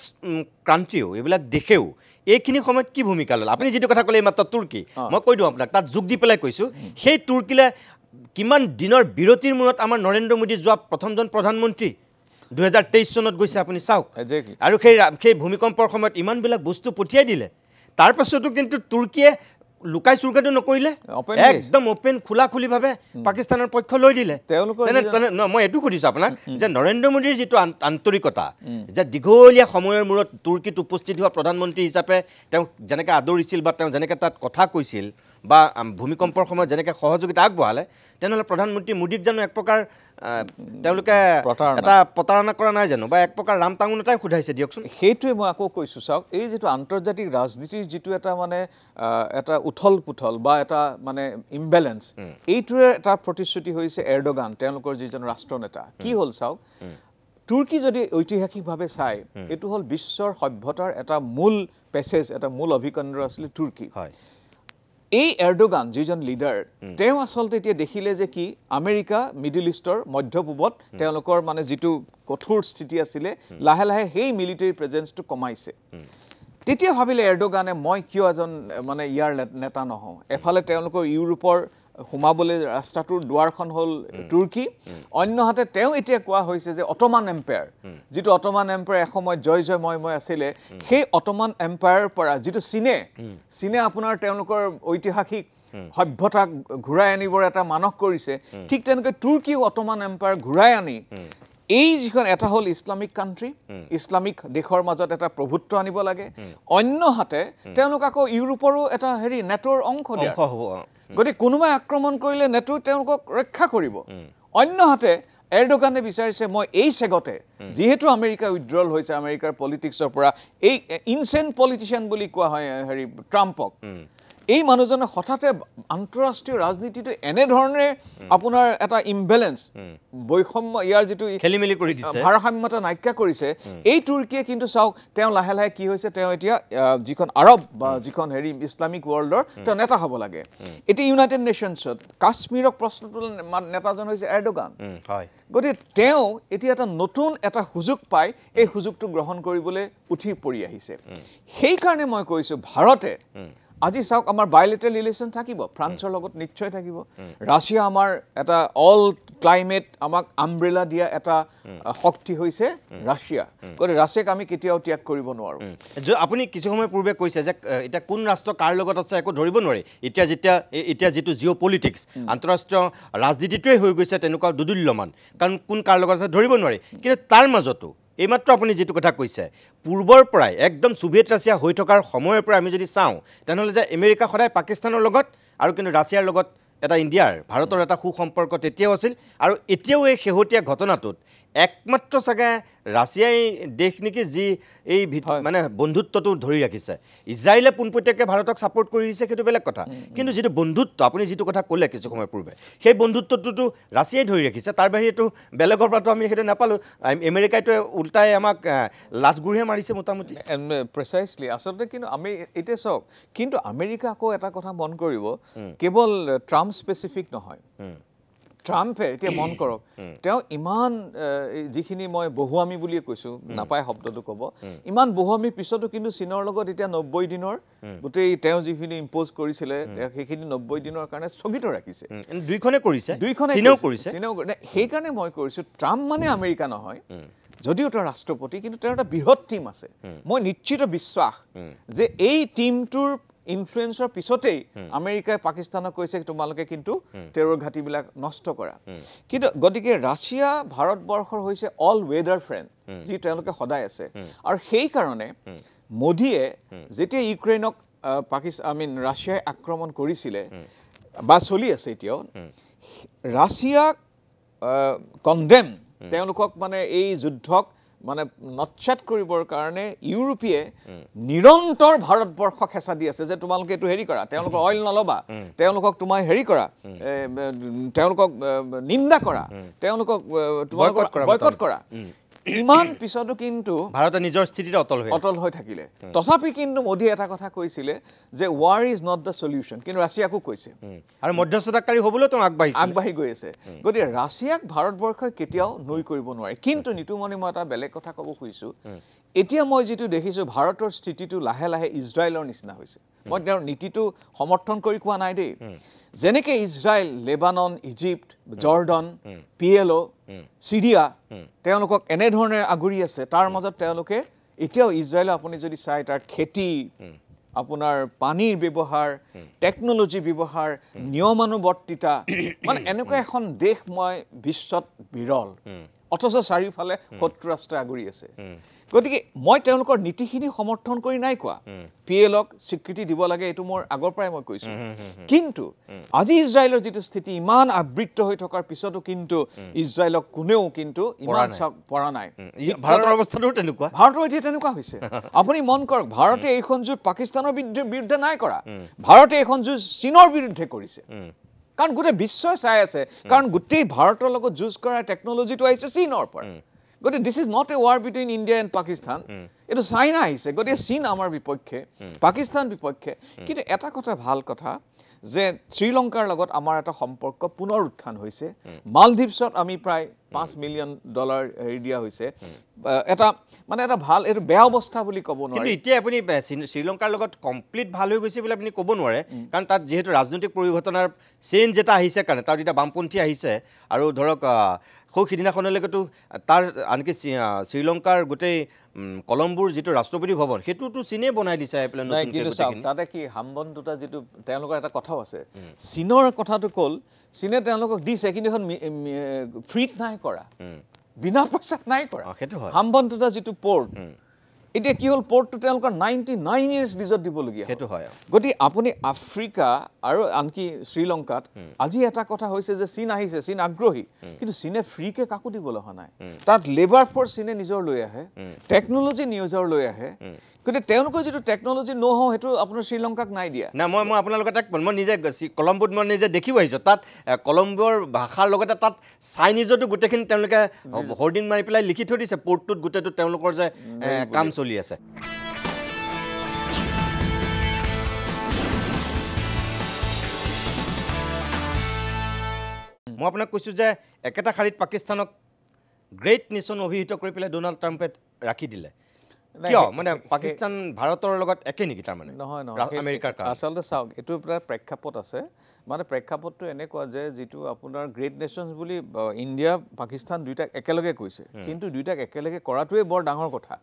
ক্ৰান্তিও এইবিলাক দেশেও এইখিনি সময়ত কি ভূমিকা ল'লে আপুনি যিটো কথা ক'লে মাত্ৰ তুৰ্কী মই কৈ দিওঁ আপোনাক তাত যোগ দি পেলাই কৈছোঁ সেই তুৰ্কীলে কিমান দিনৰ বিৰতিৰ মূৰত আমাৰ নৰেন্দ্ৰ মোদী যোৱা প্ৰথমজন প্ৰধানমন্ত্ৰী 2023 চনত গৈছে আপুনি চাওক আৰু সেই ভূমিকম্পৰ সময়ত ইমানবিলাক বস্তু পঠিয়াই দিলে তাৰপাছতো কিন্তু তুৰ্কীয়ে লুকাই চুৰকাটো নকৰিলে একদম অপেন খোলাখুলিভাৱে পাকিস্তানৰ পক্ষ লৈ দিলে মই এইটো সুধিছোঁ আপোনাক যে নৰেন্দ্ৰ মোদীৰ যিটো আন্তৰিকতা যে দীঘলীয়া সময়ৰ মূৰত তুৰ্কীত উপস্থিত হোৱা প্ৰধানমন্ত্ৰী হিচাপে তেওঁ যেনেকৈ আদৰিছিল বা তেওঁ যেনেকৈ তাত কথা কৈছিল বা ভূমিকম্পৰ সময়ত যেনেকৈ সহযোগিতা আগবঢ়ালে তেনেহ'লে প্ৰধানমন্ত্ৰী মোদীক জানো এক প্ৰকাৰ তেওঁলোকে এটা প্ৰতাৰণা কৰা নাই জানো বা এক প্ৰকাৰ ৰাম টাঙোন এটাই সোধাইছে দিয়কচোন সেইটোৱে মই আকৌ কৈছোঁ চাওক এই যিটো আন্তৰ্জাতিক ৰাজনীতিৰ যিটো এটা মানে এটা উথল পুথল বা এটা মানে ইমবেলেঞ্চ এইটোৰে এটা প্ৰতিশ্ৰুতি হৈছে এৰডোগান তেওঁলোকৰ যিজন ৰাষ্ট্ৰনেতা কি হ'ল চাওক তুৰ্কী যদি ঐতিহাসিকভাৱে চাই এইটো হ'ল বিশ্বৰ সভ্যতাৰ এটা মূল পেছেজ এটা মূল অভিকেন্দ্ৰ আছিলে তুৰ্কী হয় এই এৰডোগান যিজন লিডাৰ তেওঁ আচলতে এতিয়া দেখিলে যে কি আমেৰিকা মিডল ইষ্টৰ মধ্যপূবত তেওঁলোকৰ মানে যিটো কঠোৰ স্থিতি আছিলে লাহে লাহে সেই মিলিটাৰী প্ৰেজেন্সটো কমাইছে তেতিয়া ভাবিলে এৰডোগানে মই কিয় এজন মানে ইয়াৰ নেতা নহওঁ এফালে তেওঁলোকৰ ইউৰোপৰ সোমাবলৈ ৰাস্তাটোৰ দুৱাৰখন হ'ল তুৰ্কী অন্যহাতে তেওঁ এতিয়া কোৱা হৈছে যে অটোমান এম্পায়াৰ যিটো অটোমান এম্পায়াৰ এসময়ত জয় জয় মই আছিলে সেই অটোমান এম্পায়াৰৰ পৰা যিটো চীনে আপোনাৰ তেওঁলোকৰ ঐতিহাসিক সভ্যতাক ঘূৰাই আনিবৰ এটা মানস কৰিছে ঠিক তেনেকৈ তুৰ্কীও অটোমান এম্পায়াৰ ঘূৰাই আনি এই যিখন এটা হ'ল ইছলামিক কাণ্ট্ৰি ইছলামিক দেশৰ মাজত এটা প্ৰভুত্ব আনিব লাগে অন্যহাতে তেওঁলোক আকৌ ইউৰোপৰো এটা হেৰি নেটোৰ অংশ হ'ব গতিকে কোনোবাই আক্ৰমণ কৰিলে নেটো তেওঁলোকক ৰক্ষা কৰিব অন্যহাতে এৰডোগানে বিচাৰিছে মই এই চেগতে যিহেতু আমেৰিকা উইথড্ৰল হৈছে আমেৰিকাৰ পলিটিক্সৰ পৰা এই ইনচেণ্ট পলিটিচিয়ান বুলি কোৱা হয় হেৰি ট্ৰাম্পক এই মানুহজনে হঠাতে আন্তঃৰাষ্ট্ৰীয় ৰাজনীতিটো এনেধৰণে আপোনাৰ এটা ইমবেলেঞ্চ বৈষম্য ইয়াৰ যিটো খেলিমেলি কৰি দিছে ভাৰসাম্যতা নাইকিয়া কৰিছে এই তুৰ্কীয়ে কিন্তু চাওক তেওঁ লাহে লাহে কি হৈছে তেওঁ এতিয়া যিখন আৰব বা যিখন হেৰি ইছলামিক ৱৰ্ল্ডৰ তেওঁ নেতা হ'ব লাগে এতিয়া ইউনাইটেড নেশ্যনছত কাশ্মীৰক প্ৰশ্ন তোলা নেতাজন হৈছে এৰডোগান হয় গতিকে তেওঁ এতিয়া এটা নতুন এটা সুযোগ পাই এই সুযোগটো গ্ৰহণ কৰিবলৈ উঠি পৰি আহিছে সেইকাৰণে মই কৈছোঁ ভাৰতে আজি চাওক আমাৰ বাইলেটাৰেল ৰিলেশ্যন থাকিব ফ্ৰান্সৰ লগত নিশ্চয় থাকিব ৰাছিয়া আমাৰ এটা অল ক্লাইমেট আমাক আমব্ৰেলা দিয়া এটা শক্তি হৈছে ৰাছিয়া গতিকে ৰাছিয়াক আমি কেতিয়াও ত্যাগ কৰিব নোৱাৰোঁ আপুনি কিছু সময় পূৰ্বে কৈছে যে এতিয়া কোন ৰাষ্ট্ৰ কাৰ লগত আছে একো ধৰিব নোৱাৰি এতিয়া যিটো জিঅ' পলিটিক্স আন্তঃৰাষ্ট্ৰীয় ৰাজনীতিটোৱে হৈ গৈছে তেনেকুৱা দুদুল্যমান কাৰণ কোন কাৰ লগত আছে ধৰিব নোৱাৰি কিন্তু তাৰ মাজতো এইমাত্ৰ আপুনি যিটো কথা কৈছে পূৰ্বৰ পৰাই একদম ছোভিয়েট ৰাছিয়া হৈ থকাৰ সময়ৰ পৰা আমি যদি চাওঁ তেনেহ'লে যে আমেৰিকা সদায় পাকিস্তানৰ লগত আৰু কিন্তু ৰাছিয়াৰ লগত এটা ইণ্ডিয়াৰ ভাৰতৰ এটা সুসম্পৰ্ক তেতিয়াও আছিল আৰু এতিয়াও এই শেহতীয়া ঘটনাটোত একমাত্ৰ চাগে ৰাছিয়াই দেশ নেকি যি এই মানে বন্ধুত্বটো ধৰি ৰাখিছে ইজৰাইলে পোনপটীয়াকৈ ভাৰতক ছাপোৰ্ট কৰি দিছে সেইটো বেলেগ কথা কিন্তু যিটো বন্ধুত্ব আপুনি যিটো কথা ক'লে কিছু সময় পূৰ্বে সেই বন্ধুত্বটোতো ৰাছিয়াই ধৰি ৰাখিছে তাৰ বাহিৰেতো বেলেগৰ পৰাতো আমি সেইটো নাপালোঁ আমেৰিকাইতো উল্টাই আমাক লাজগুৰিহে মাৰিছে মোটামুটি প্ৰিচাইছলি আচলতে কিন্তু আমি এতিয়া চাওক কিন্তু আমেৰিকা আকৌ এটা কথা মন কৰিব কেৱল ট্ৰাম্প স্পেচিফিক নহয় ট্ৰাম্পে এতিয়া মন কৰক তেওঁ ইমান যিখিনি মই বহুৱামী বুলিয়ে কৈছোঁ নাপায় শব্দটো ক'ব ইমান বহুৱামীৰ পিছতো কিন্তু চীনৰ লগত এতিয়া 90 দিনৰ গোটেই তেওঁ যিখিনি ইম্প'জ কৰিছিলে সেইখিনি 90 দিনৰ কাৰণে স্থগিত ৰাখিছে দুইখনে কৰিছে সেইকাৰণে মই কৰিছোঁ ট্ৰাম্প মানে আমেৰিকা নহয় যদিও তেওঁ ৰাষ্ট্ৰপতি কিন্তু তেওঁৰ এটা বৃহৎ টীম আছে মই নিশ্চিত বিশ্বাস যে এই টীমটোৰ ইনফ্লুয়েন্সৰ পিছতেই আমেৰিকাই পাকিস্তানক কৈছে তোমালোকে কিন্তু টেৰৰ ঘাটিবিলাক নষ্ট কৰা কিন্তু গতিকে ৰাছিয়া ভাৰতবৰ্ষৰ হৈছে অল ৱেডাৰ ফ্ৰেণ্ড যি তেওঁলোকে সদায় আছে আৰু সেই কাৰণে মোদীয়ে যেতিয়া ইউক্ৰেইনক ৰাছিয়াই আক্ৰমণ কৰিছিলে বা চলি আছে এতিয়াও ৰাছিয়াক কণ্ডেম তেওঁলোকক মানে এই যুদ্ধক মানে নচ্ছাত কৰিবৰ কাৰণে ইউৰোপীয়ে নিৰন্তৰ ভাৰতবৰ্ষক হেঁচা দি আছে যে তোমালোকে এইটো হেৰি কৰা তেওঁলোকৰ অইল নল'বা তেওঁলোকক তোমাৰ হেৰি কৰা তেওঁলোকক নিন্দা কৰা তেওঁলোকক বয়কট কৰা ইমান পিছতো কিন্তু ভাৰতে নিজৰ স্থিতিতে অটল হৈ থাকিলে তথাপি কিন্তু মোদীয়ে এটা কথা কৈছিলে যে war is not the solution কিন্তু ৰাছিয়াকো কৈছে আৰু মধ্যস্থতাকাৰী হ'বলৈ তেওঁ আগবাঢ়ি গৈ আছে গতিকে ৰাছিয়াক ভাৰতবৰ্ষই কেতিয়াও নৈ কৰিব নোৱাৰে কিন্তু নিতুমণি মই এটা বেলেগ কথা ক'ব খুজিছোঁ এতিয়া মই যিটো দেখিছোঁ ভাৰতৰ স্থিতিটো লাহে লাহে ইজৰাইলৰ নিচিনা হৈছে মই তেওঁৰ নীতিটো সমৰ্থন কৰি কোৱা নাই দেই যেনেকৈ Israel Lebanon Egypt Jordan PLO চিৰিয়া তেওঁলোকক এনেধৰণে আগুৰি আছে তাৰ মাজত তেওঁলোকে এতিয়াও ইজৰাইলৰ আপুনি যদি চাই তাৰ খেতি আপোনাৰ পানীৰ ব্যৱহাৰ টেকন'লজি ব্যৱহাৰ নিয়মানুবৰ্তিতা মানে এনেকুৱা এখন দেশ মই বিশ্বত বিৰল অথচ চাৰিওফালে শত্ৰু ৰাষ্ট্ৰ আগুৰি আছে গতিকে মই তেওঁলোকৰ নীতিখিনি সমৰ্থন কৰি নাই কোৱা PLক স্বীকৃতি দিব লাগে এইটো মোৰ আগৰ পৰাই মই কৈছোঁ কিন্তু আজি ইজৰাইলৰ যিটো স্থিতি ইমান আবৃত্ত হৈ থকাৰ পিছতো কিন্তু ইজৰাইলক কোনেও কিন্তু ইমান পৰা নাই ভাৰতৰ অৱস্থাটো তেনেকুৱা ভাৰতৰ এতিয়া তেনেকুৱা হৈছে আপুনি মন কৰক ভাৰতে এইখন যুঁজ পাকিস্তানৰ বিৰুদ্ধে নাই কৰা ভাৰতে এইখন যুঁজ চীনৰ বিৰুদ্ধে কৰিছে কাৰণ গোটেই বিশ্বই চাই আছে কাৰণ গোটেই ভাৰতৰ লগত যুঁজ কৰাৰ টেকনলজিটো আহিছে চীনৰ পৰা গতিকে this is not a war between India and Pakistan এইটো চাইনা আহিছে গতিকে চীন আমাৰ বিপক্ষে পাকিস্তান বিপক্ষে কিন্তু এটা কথা ভাল কথা যে শ্ৰীলংকাৰ লগত আমাৰ এটা সম্পৰ্ক পুনৰ উত্থান হৈছে মালদ্বীপছত আমি প্ৰায় $5 মিলিয়ন হেৰি দিয়া হৈছে এটা মানে এটা ভাল এইটো বেয়া অৱস্থা বুলি ক'ব নোৱাৰে কিন্তু এতিয়া আপুনি শ্ৰীলংকাৰ লগত কমপ্লিট ভাল হৈ গৈছে বুলি আপুনি ক'ব নোৱাৰে কাৰণ তাত যিহেতু ৰাজনৈতিক পৰিঘটনাৰ চেঞ্জ এটা আহিছে কাৰণে তাত এতিয়া বামপন্থী আহিছে আৰু ধৰক সিদিনাখনলৈকেতো তাৰ আনকি শ্ৰীলংকাৰ গোটেই কলম্বোৰ যিটো ৰাষ্ট্ৰপতি ভৱন সেইটোতো চীনে বনাই দিছে কিন্তু তাতে কি হামবন দুটা যিটো তেওঁলোকৰ এটা কথাও আছে চীনৰ কথাটো ক'ল চীনে তেওঁলোকক দিছে কিন্তু এখন ফ্ৰীত নাই কৰা বিনা পইচাত নাই কৰা সেইটো হয় হামবন দুটা যিটো পৰ্ট এতিয়া কি হ'ল পৰ্টটো তেওঁলোকৰ 99 ইয়াৰ্ছ লিজত দিবলগীয়া সেইটো হয় গতিকে আপুনি আফ্ৰিকা আৰু আনকি শ্ৰীলংকাত আজি এটা কথা হৈছে যে চীন আহিছে চীন আগ্ৰহী কিন্তু চীনে ফ্ৰীকে কাকো দিবলৈ অহা নাই তাত লেবাৰ ফ'ৰ্চ চীনে নিজৰ লৈ আহে টেকনলজি নিজৰ লৈ আহে কিন্তু তেওঁলোকৰ যিটো টেকনলজি নহ সেইটো আপোনাৰ শ্ৰীলংকাক নাই দিয়া না মই আপোনালোকে তাক মই নিজে কলম্বোত মই নিজে দেখিও আহিছোঁ তাত কলম্বৰ ভাষাৰ লগতে তাত চাইনিজতো গোটেইখিনি তেওঁলোকে হৰ্ডিং মাৰি পেলাই লিখি থৈ দিছে পৰ্টটোত গোটেইটো তেওঁলোকৰ যে কাম চলি আছে মই আপোনাক কৈছোঁ যে একেটা শাৰীত পাকিস্তানক গ্ৰেট নেশ্যন অভিহিত কৰি পেলাই ডোনাল্ড ট্ৰাম্পে ৰাখি দিলে কিয় মানে পাকিস্তান ভাৰতৰ লগত একে নেকি তাৰমানে নহয় আমেৰিকাৰ আচলতে চাওক এইটো এটা প্ৰেক্ষাপট আছে মানে প্ৰেক্ষাপটটো এনেকুৱা যে যিটো আপোনাৰ গ্ৰেট নেশ্যনছ বুলি ইণ্ডিয়া পাকিস্তান দুইটাক একেলগে কৈছে কিন্তু দুইটাক একেলগে কৰাটোৱে বৰ ডাঙৰ কথা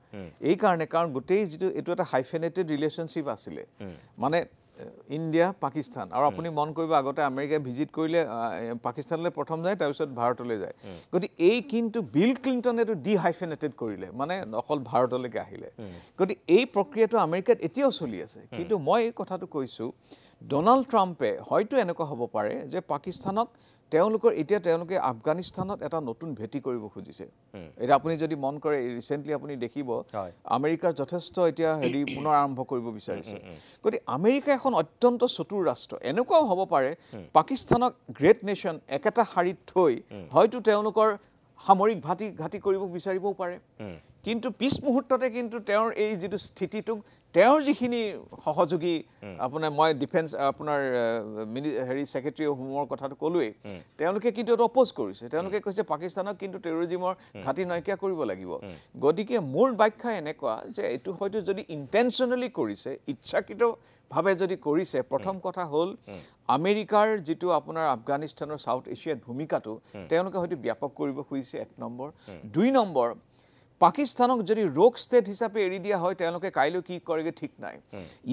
এই কাৰণে কাৰণ গোটেই যিটো এইটো এটা হাইফেনেটেড ৰিলেশ্যনশ্বিপ আছিলে মানে ইণ্ডিয়া পাকিস্তান আৰু আপুনি মন কৰিব আগতে আমেৰিকাই ভিজিট কৰিলে পাকিস্তানলৈ প্ৰথম যায় তাৰপিছত ভাৰতলৈ যায় গতিকে এই কিন্তু বিল ক্লিণ্টনে এইটো ডিহাইফেনেটেড কৰিলে মানে অকল ভাৰতলৈকে আহিলে গতিকে এই প্ৰক্ৰিয়াটো আমেৰিকাত এতিয়াও চলি আছে কিন্তু মই এই কথাটো কৈছোঁ ডোনাল্ড ট্ৰাম্পে হয়তো এনেকুৱা হ'ব পাৰে যে পাকিস্তানক তেওঁলোকে আফগানিস্তানত এটা নতুন ভেটি কৰিব খুজিছে এটা আপুনি যদি মন কৰে ৰিসেন্টলি আপুনি দেখিব আমেৰিকাৰ যথেষ্ট এতিয়া হেৰি পুনৰ আৰম্ভ কৰিব বিচাৰিছে গতি আমেৰিকা এখন অত্যন্ত চতুৰ ৰাষ্ট্ৰ এনেকুৱাও হ'ব পাৰে পাকিস্তানক গ্ৰেট নেশ্যন একেটা শাৰীত থৈ হয়তো তেওঁলোকৰ সামৰিক ঘাটি কৰিব বিচাৰিবও পাৰে কিন্তু পিছ মুহূৰ্ততে কিন্তু তেওঁৰ এই যিটো স্থিতিটোক তেওঁৰ যিখিনি সহযোগী আপোনাৰ মই ডিফেন্স আপোনাৰ হেৰি সেক্ৰেটাৰী অফ হোমৰ কথাটো ক'লোৱেই তেওঁলোকে কিন্তু এটা অপ'জ কৰিছে তেওঁলোকে কৈছে পাকিস্তানক কিন্তু টেৰৰিজিমৰ ঘাটি নাইকিয়া কৰিব লাগিব গতিকে মোৰ ব্যাখ্যা এনেকুৱা যে এইটো হয়তো যদি ইণ্টেনশ্যনেলি কৰিছে ইচ্ছাকৃতভাৱে যদি কৰিছে প্ৰথম কথা হ'ল আমেৰিকাৰ যিটো আপোনাৰ আফগানিস্তানৰ সাউথ এছিয়াৰ ভূমিকাটো তেওঁলোকে হয়তো ব্যাপক কৰিব খুজিছে এক নম্বৰ দুই নম্বৰ পাকিস্তানক যদি ৰোগ ষ্টেট হিচাপে এৰি দিয়া হয় তেওঁলোকে কাইলৈ কি কৰেগে ঠিক নাই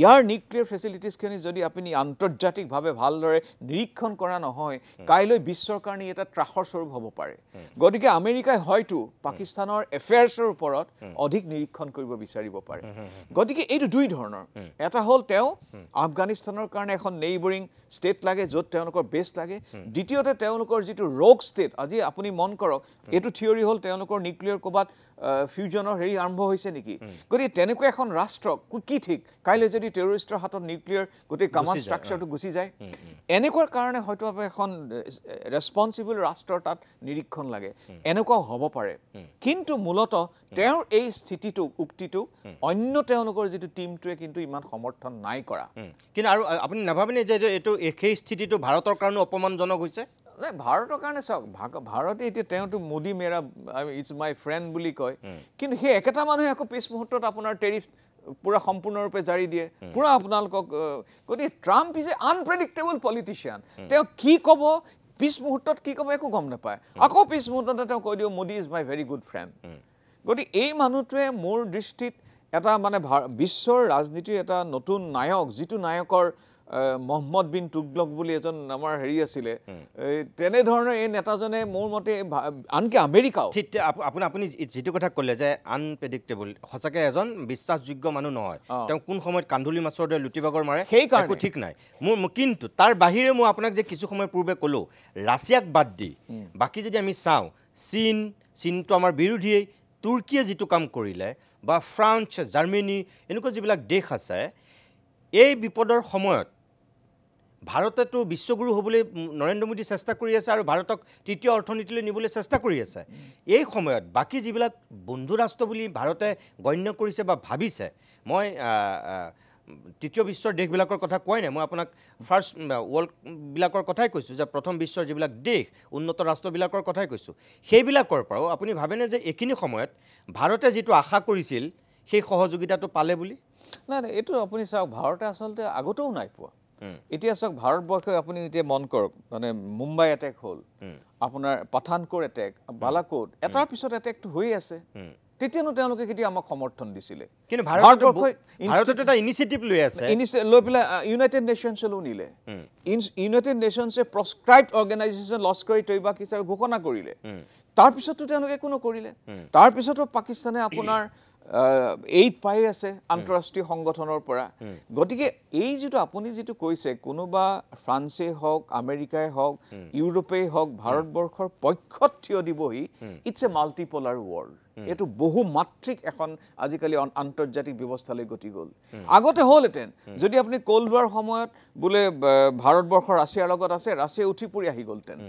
ইয়াৰ নিউক্লিয়াৰ ফেচিলিটিজখিনি যদি আপুনি আন্তৰ্জাতিকভাৱে ভালদৰে নিৰীক্ষণ কৰা নহয় কাইলৈ বিশ্বৰ কাৰণে এটা ত্ৰাসৰ স্বৰূপ হ'ব পাৰে গতিকে আমেৰিকাই হয়তো পাকিস্তানৰ এফেয়াৰ্ছৰ ওপৰত অধিক নিৰীক্ষণ কৰিব বিচাৰিব পাৰে গতিকে এইটো দুই ধৰণৰ এটা হ'ল তেওঁ আফগানিস্তানৰ কাৰণে এখন নেইবৰিং ষ্টেট লাগে য'ত তেওঁলোকৰ বেছ লাগে দ্বিতীয়তে তেওঁলোকৰ যিটো ৰোগ ষ্টেট আজি আপুনি মন কৰক এইটো থিয়ৰী হ'ল তেওঁলোকৰ নিউক্লিয়াৰ ক'বাত ফিউজনৰ হেৰি আৰম্ভ হৈছে নেকি গতিকে তেনেকুৱা এখন ৰাষ্ট্ৰ কি ঠিক কাইলৈ যদি টেৰৰিষ্টৰ হাতত নিউক্লিয়াৰ গোটেই কমাণ্ড ষ্ট্ৰাকচাৰটো গুচি যায় এনেকুৱাৰ কাৰণে হয়তো এখন ৰেছপন্সিবল ৰাষ্ট্ৰৰ তাত নিৰীক্ষণ লাগে এনেকুৱাও হ'ব পাৰে কিন্তু মূলতঃ তেওঁৰ এই স্থিতিটো উক্তিটো অন্য তেওঁলোকৰ যিটো টিমটোৱে কিন্তু ইমান সমৰ্থন নাই কৰা কিন্তু আৰু আপুনি নাভাবেনে যে এইটো সেই স্থিতিটো ভাৰতৰ কাৰণে অপমানজনক হৈছে ভাৰতৰ কাৰণে চাওক ভাৰতে এতিয়া তেওঁতো মোদী মেৰা ইটছ মাই ফ্ৰেণ্ড বুলি কয় কিন্তু সেই একেটা মানুহে আকৌ পিছ মুহূৰ্তত আপোনাৰ টেৰিফ পুৰা সম্পূৰ্ণৰূপে জাৰি দিয়ে পুৰা আপোনালোকক গতিকে Trump is a unpredictable politician তেওঁ কি ক'ব পিছ মুহূৰ্তত কি ক'ব একো গম নাপায় আকৌ পিছ মুহূৰ্ততে তেওঁ কৈ দিব Modi is my very good friend গতিকে এই মানুহটোৱে মোৰ দৃষ্টিত এটা মানে বিশ্বৰ ৰাজনীতিৰ এটা নতুন নায়ক যিটো নায়কৰ মহম্মদ বিন তুগলক বুলি এজন আমাৰ হেৰি আছিলে তেনেধৰণৰ এই নেতাজনে মোৰ মতে আনকি আমেৰিকাও ঠিক আপুনি যিটো কথা ক'লে যে আনপ্ৰেডিক্টেবল সঁচাকৈ এজন বিশ্বাসযোগ্য মানুহ নহয় তেওঁ কোন সময়ত কান্দুলি মাছৰ দৰে লুটিবাগৰ মাৰে একো ঠিক নাই কিন্তু তাৰ বাহিৰে মই আপোনাক যে কিছু সময় পূৰ্বে ক'লোঁ ৰাছিয়াক বাদ দি বাকী যদি আমি চাওঁ চীনটো আমাৰ বিৰোধীয়েই তুৰ্কীয়ে যিটো কাম কৰিলে বা ফ্ৰান্স জাৰ্মানী এনেকুৱা যিবিলাক দেশ আছে এই বিপদৰ সময়ত ভাৰতেতো বিশ্বগুৰু হ'বলৈ নৰেন্দ্ৰ মোদী চেষ্টা কৰি আছে আৰু ভাৰতক তৃতীয় অৰ্থনীতিলৈ নিবলৈ চেষ্টা কৰি আছে এই সময়ত বাকী যিবিলাক বন্ধু ৰাষ্ট্ৰ বুলি ভাৰতে গণ্য কৰিছে বা ভাবিছে মই তৃতীয় বিশ্বৰ দেশবিলাকৰ কথা কোৱাই নাই মই আপোনাক ফাৰ্ষ্ট ৱৰ্ল্ডবিলাকৰ কথাই কৈছোঁ যে প্ৰথম বিশ্বৰ যিবিলাক দেশ উন্নত ৰাষ্ট্ৰবিলাকৰ কথাই কৈছোঁ সেইবিলাকৰ পৰাও আপুনি ভাবেনে যে এইখিনি সময়ত ভাৰতে যিটো আশা কৰিছিল সেই সহযোগিতাটো পালে বুলি নাই এইটো আপুনি চাওক ভাৰতে আচলতে আগতেও নাই পোৱা এতিয়া চাওক ভাৰতবৰ্ষই আপুনি এতিয়া মন কৰক মানে মুম্বাই এটেক হ'ল আপোনাৰ পাঠানকোট এটেক বালাকোট এটাৰ পিছত এটেকটো হৈ আছে তেতিয়ানো তেওঁলোকে কেতিয়া আমাক সমৰ্থন দিছিলে কিন্তু ভাৰতবৰ্ষই এটা ইনিচিয়েটিভ লৈ আছে লৈ পেলাই ইউনাইটেড নেশ্যনছলৈ নিলে ইউনাইটেড নেশ্যনছে প্ৰস্ক্ৰাইবড অৰ্গেনাইজেশ্যন লস্কৰী তৈবাক হিচাপে ঘোষণা কৰিলে তাৰপিছতো তেওঁলোকে একো নকৰিলে তাৰপিছতো পাকিস্তানে আপোনাৰ এইড পাই আছে আন্তঃৰাষ্ট্ৰীয় সংগঠনৰ পৰা গতিকে এই যিটো আপুনি যিটো কৈছে কোনোবা ফ্ৰান্সে হওক আমেৰিকাই হওক ইউৰোপেই হওক ভাৰতবৰ্ষৰ পক্ষত থিয় দিবহি ইটছ এ মাল্টিপলাৰ ৱৰ্ল্ড এইটো বহু মাত্ৰিক এখন আজিকালি আন্তৰ্জাতিক ব্যৱস্থালৈ গতি গ'ল আগতে হ'লহেঁতেন যদি আপুনি কোল্ড ৱাৰ সময়ত বোলে ভাৰতবৰ্ষৰ ৰাছিয়াৰ লগত আছে ৰাছিয়া উঠি পৰি আহি গ'লহেঁতেন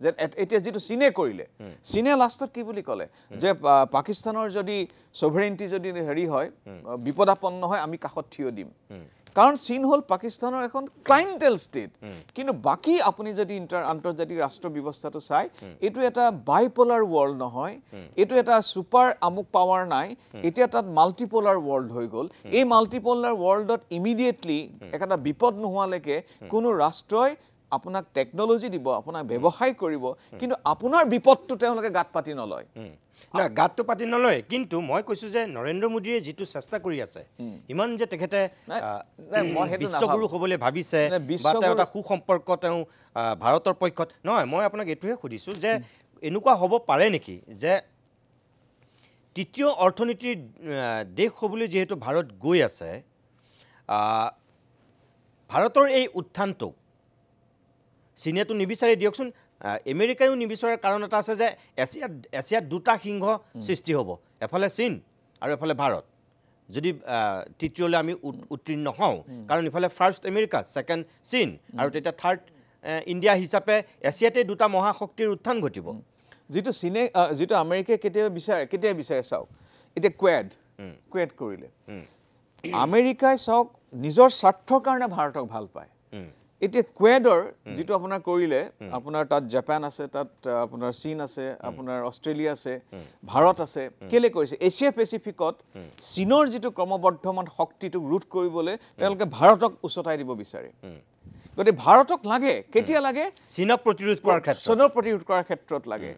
যে এতিয়া যিটো চীনে কৰিলে চীনে লাষ্টত কি বুলি ক'লে যে পাকিস্তানৰ যদি সভৰেণ্টি যদি হেৰি হয় বিপদাপন্ন হয় আমি কাষত থিয় দিম কাৰণ চীন হ'ল পাকিস্তানৰ এখন ক্লাইণ্টেল ষ্টেট কিন্তু বাকী আপুনি যদি আন্তৰ্জাতিক ৰাষ্ট্ৰ ব্যৱস্থাটো চাই এইটো এটা বাইপলাৰ ৱৰ্ল্ড নহয় এইটো এটা ছুপাৰ আমুক পাৱাৰ নাই এতিয়া তাত মাল্টিপলাৰ ৱৰ্ল্ড হৈ গ'ল এই মাল্টিপলাৰ ৱৰ্ল্ডত ইমিডিয়েটলি এটা বিপদ নোহোৱালৈকে কোনো ৰাষ্ট্ৰই আপোনাক টেকনলজি দিব আপোনাক ব্যৱসায় কৰিব কিন্তু আপোনাৰ বিপদটো তেওঁলোকে গাত পাতি নলয় না গাতটো পাতি নলয় কিন্তু মই কৈছোঁ যে নৰেন্দ্ৰ মোদীয়ে যিটো চেষ্টা কৰি আছে ইমান যে তেখেতে বিশ্বগুৰু হ'বলৈ ভাবিছে বা তেওঁ এটা সুসম্পৰ্ক তেওঁ ভাৰতৰ পক্ষত নহয় মই আপোনাক এইটোহে সুধিছোঁ যে এনেকুৱা হ'ব পাৰে নেকি যে তৃতীয় অৰ্থনীতিৰ দেশ হ'বলৈ যিহেতু ভাৰত গৈ আছে ভাৰতৰ এই উত্থানটোক চীনেতো নিবিচাৰে দিয়কচোন আমেৰিকায়ো নিবিচাৰাৰ কাৰণ এটা আছে যে এছিয়াত দুটা সিংহ সৃষ্টি হ'ব এফালে চীন আৰু এফালে ভাৰত যদি তৃতীয়লৈ আমি উত্তীৰ্ণ হওঁ কাৰণ ইফালে ফাৰ্ষ্ট আমেৰিকা ছেকেণ্ড চীন আৰু তেতিয়া থাৰ্ড ইণ্ডিয়া হিচাপে এছিয়াতে দুটা মহাশক্তিৰ উত্থান ঘটিব যিটো চীনে যিটো আমেৰিকাই কেতিয়া বিচাৰে চাওক এতিয়া কুৱেড কৰিলে আমেৰিকাই চাওক নিজৰ স্বাৰ্থৰ কাৰণে ভাৰতক ভাল পায় এতিয়া কুৱেডৰ যিটো আপোনাৰ কৰিলে আপোনাৰ তাত জাপান আছে তাত আপোনাৰ চীন আছে আপোনাৰ অষ্ট্ৰেলিয়া আছে ভাৰত আছে কেলে কৰিছে এছিয়া পেচিফিকত চীনৰ যিটো ক্ৰমবৰ্ধমান শক্তিটোক ৰোধ কৰিবলৈ তেওঁলোকে ভাৰতক উচতাই দিব বিচাৰে গতিকে ভাৰতক লাগে কেতিয়া লাগে চীনক প্ৰতিৰোধ কৰাৰ ক্ষেত্ৰত লাগে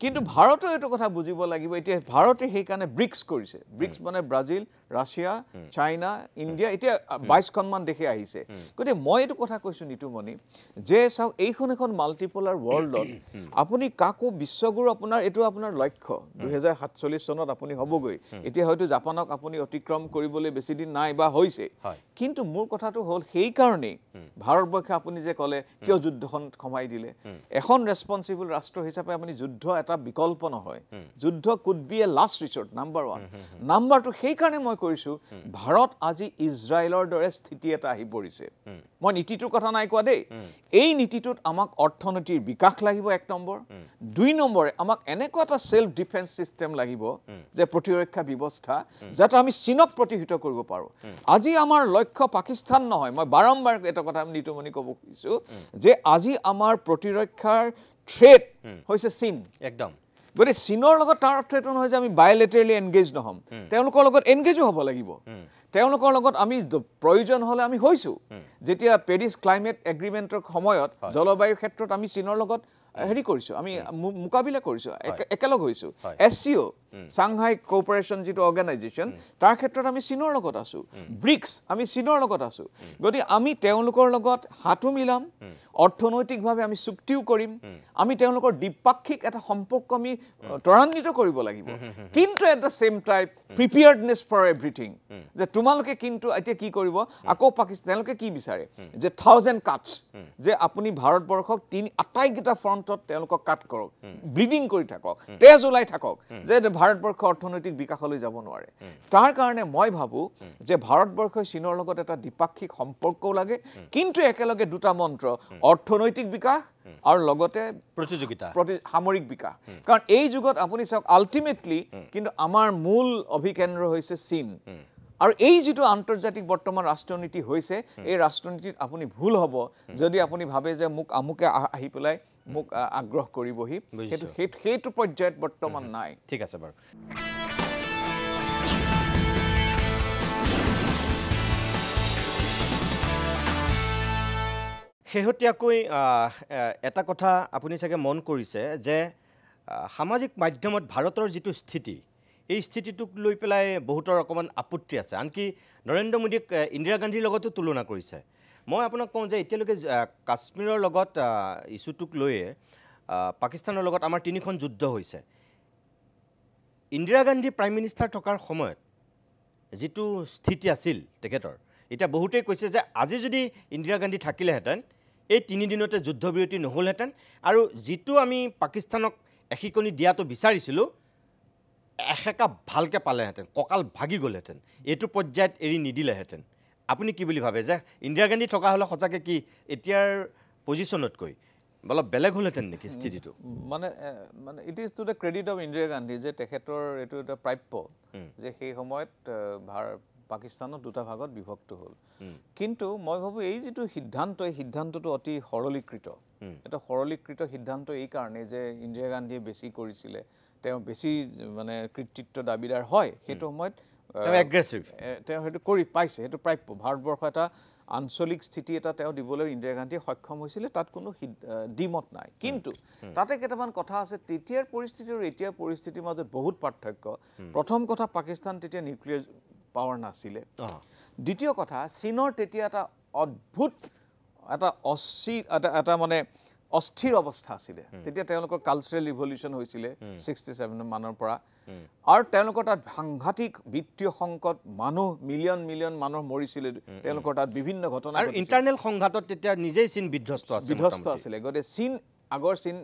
কিন্তু ভাৰতে এইটো কথা বুজিব লাগিব এতিয়া ভাৰতে সেইকাৰণে ব্ৰিক্স কৰিছে ব্ৰিক্স মানে ব্ৰাজিল ৰাছিয়া চাইনা ইণ্ডিয়া এতিয়া 22খনমান দেশে আহিছে গতিকে মই এইটো কথা কৈছোঁ নিতুমণি যে চাওক এইখন এখন মাল্টিপলাৰ ৱৰ্ল্ডত আপুনি কাকো বিশ্বগুৰু আপোনাৰ এইটো আপোনাৰ লক্ষ্য 2047 চনত আপুনি হ'বগৈ এতিয়া হয়তো জাপানক আপুনি অতিক্ৰম কৰিবলৈ বেছি দিন নাই বা হৈছে কিন্তু মোৰ কথাটো হ'ল সেইকাৰণেই ভাৰতবৰ্ষে আপুনি যে ক'লে কিয় যুদ্ধখন কমাই দিলে এখন ৰেছপন্সিবল ৰাষ্ট্ৰ হিচাপে আপুনি যুদ্ধ এটা বিকল্প নহয় যুদ্ধ could B A last resort number 1 number 2 সেইকাৰণে মই কৈছোঁ ভাৰত আজি ইজৰাইলৰ দৰে স্থিতি এটা আহি পৰিছে মই নীতিটোৰ কথা নাই কোৱা দেই এই নীতিটোত আমাক অৰ্থনীতিৰ বিকাশ লাগিব 1 নম্বৰ 2 নম্বৰে আমাক এনেকুৱা এটা সেল্ফ ডিফেন্স সিস্টেম লাগিব যে প্ৰতিৰক্ষা ব্যৱস্থা যাতে আমি চীনক প্ৰতিহত কৰিব পাৰোঁ আজি আমাৰ লক্ষ্য পাকিস্তান নহয় মই বাৰম্বাৰ এটা কথা নিতুমণি ক'ব খুজিছোঁ যে আজি আমাৰ প্ৰতিৰক্ষাৰ থ্ৰেট হৈছে চীন একদম গতিকে চীনৰ লগত তাৰ অৰ্থ এইটো নহয় যে আমি বায়লেটাৰেলি এনগেজ নহ'ম তেওঁলোকৰ লগত এনগেজো হ'ব লাগিব তেওঁলোকৰ লগত আমি প্ৰয়োজন হ'লে আমি হৈছোঁ যেতিয়া পেৰিছ ক্লাইমেট এগ্ৰিমেণ্টৰ সময়ত জলবায়ুৰ ক্ষেত্ৰত আমি চীনৰ লগত হেৰি কৰিছোঁ আমি মোকাবিলা কৰিছোঁ একেলগ হৈছোঁ SCO চাংহাই কোঅপাৰেশ্যন যিটো অৰ্গেনাইজেশ্যন তাৰ ক্ষেত্ৰত আমি চীনৰ লগত আছোঁ ব্ৰিক্স আমি চীনৰ লগত আছোঁ গতিকে আমি তেওঁলোকৰ লগত হাতো মিলাম অৰ্থনৈতিকভাৱে আমি চুক্তিও কৰিম আমি তেওঁলোকৰ দ্বিপাক্ষিক এটা সম্পৰ্ক আমি ত্বৰান্বিত কৰিব লাগিব কিন্তু at the same time preparedness for everything যে তোমালোকে কিন্তু এতিয়া কি কৰিব আকৌ পাকিস্তান তেওঁলোকে কি বিচাৰে যে 1000 কাটছ যে আপুনি ভাৰতবৰ্ষক আটাইকেইটা ফ্ৰণ্টত তেওঁলোকক কাট কৰক ব্লিডিং কৰি থাকক তেজ ওলাই থাকক যে ভাৰতবৰ্ষ অৰ্থনৈতিক বিকাশলৈ যাব নোৱাৰে তাৰ কাৰণে মই ভাবোঁ যে ভাৰতবৰ্ষই চীনৰ লগত এটা দ্বিপাক্ষিক সম্পৰ্কও লাগে কিন্তু একেলগে দুটা মন্ত্ৰ অৰ্থনৈতিক বিকাশ আৰু লগতে প্ৰতিযোগিতা সামৰিক বিকাশ কাৰণ এই যুগত আপুনি চাওক আল্টিমেটলি কিন্তু আমাৰ মূল অভিকেন্দ্ৰ হৈছে চীন আৰু এই যেটো আন্তৰ্জাতিক বৰ্তমান ৰাষ্ট্ৰনীতি হৈছে এই ৰাষ্ট্ৰনীতিত আপুনি ভুল হ'ব যদি আপুনি ভাবে যে মোক আমুকে আহি পেলাই মোক আগ্ৰহ কৰিবহি সেইটো পৰ্যায়ত বৰ্তমান নাই ঠিক আছে বাৰু শেহতীয়াকৈ এটা কথা আপুনি চাগে মন কৰিছে যে সামাজিক মাধ্যমত ভাৰতৰ যেটো স্থিতি এই স্থিতিটোক লৈ পেলাই বহুতৰ অকমান আপত্তি আছে আনকি নৰেন্দ্ৰ মোদীক ইন্দিৰা গান্ধীৰ লগতো তুলনা কৰিছে মই আপোনাক কওঁ যে এতিয়ালৈকে কাশ্মীৰৰ লগত ইস্যুটোক লৈ পাকিস্তানৰ লগত আমাৰ তিনিখন যুদ্ধ হৈছে ইন্দিৰা গান্ধী প্ৰাইম মিনিষ্টাৰ থকাৰ সময়ত যেটো স্থিতি আছিল তেখেতৰ এটা বহুতেই কৈছে যে আজি যদি ইন্দিৰা গান্ধী থাকিলেহেঁতেন এই 3 দিনতে যুদ্ধবিৰতি নহলহেঁতেন আৰু যেটো আমি পাকিস্তানক এখিকনি দিয়াটো বিচাৰিছিলোঁ এহেকা ভালকে পালেহেঁতেন ককাল ভাগি গ'লহেঁতেন এইটো পৰ্যায়ত এৰি নিদিলেহেঁতেন আপুনি কি বুলি ভাবে যে ইন্দিৰা গান্ধী থকা হলে সঁচাকে কি এতিয়াৰ পজিশনতকৈ বলা বেলেগ হলহেঁতেন নেকি স্থিতিটো মানে it is to the credit of Indira Gandhi যে তেখেতৰ এইটো এটা প্ৰাপ্য যে সেই সময়ত পাকিস্তানৰ দুটা ভাগত বিভক্ত হ'ল কিন্তু মই ভাবো এই যেটো সিদ্ধান্তটো অতি সৰলীকৃত এটা সৰলীকৃত সিদ্ধান্ত এই কাৰণে যে ইন্দিৰা গান্ধীয়ে বেছি কৰিছিলে তেওঁ বেছি মানে কৃতিত্ব দাবিদাৰ হয় সেইটো সময়ত তেওঁ এগ্ৰেছিভ তেওঁ হেতু কৰি পাইছে হেতু প্ৰাপ্য ভাৰতবৰ্ষ এটা আঞ্চলিক স্থিতি এটা তেওঁ দিবলৈ ইন্দিৰা গান্ধীয়ে সক্ষম হৈছিল তাত কোনো দ্বিমত নাই কিন্তু তাতে কেইটামান কথা আছে তেতিয়াৰ পৰিস্থিতি আৰু এতিয়াৰ পৰিস্থিতিৰ মাজত বহুত পাৰ্থক্য প্ৰথম কথা পাকিস্তান তেতিয়া নিউক্লিয়াৰ পাৱাৰ নাছিলে দ্বিতীয় কথা চীনৰ তেতিয়া এটা অদ্ভুত এটা এটা মানে অস্থিৰ অৱস্থা আছিল তেতিয়া তেওঁলোকৰ কালচাৰেল ৰিভলিউচন হৈছিল 67 মানৰ পৰা আৰু তেওঁলোকৰ তাত সাংঘাতিক বিত্তীয় সংকট মানুহ মিলিয়ন মানুহ মৰিছিল তেওঁলোকৰ তাত বিভিন্ন ঘটনা আৰু ইন্টাৰনেল সংঘাতত তেতিয়া নিজেই চীন বিধ্বস্ত আছিল গতে চীন আগৰ চীন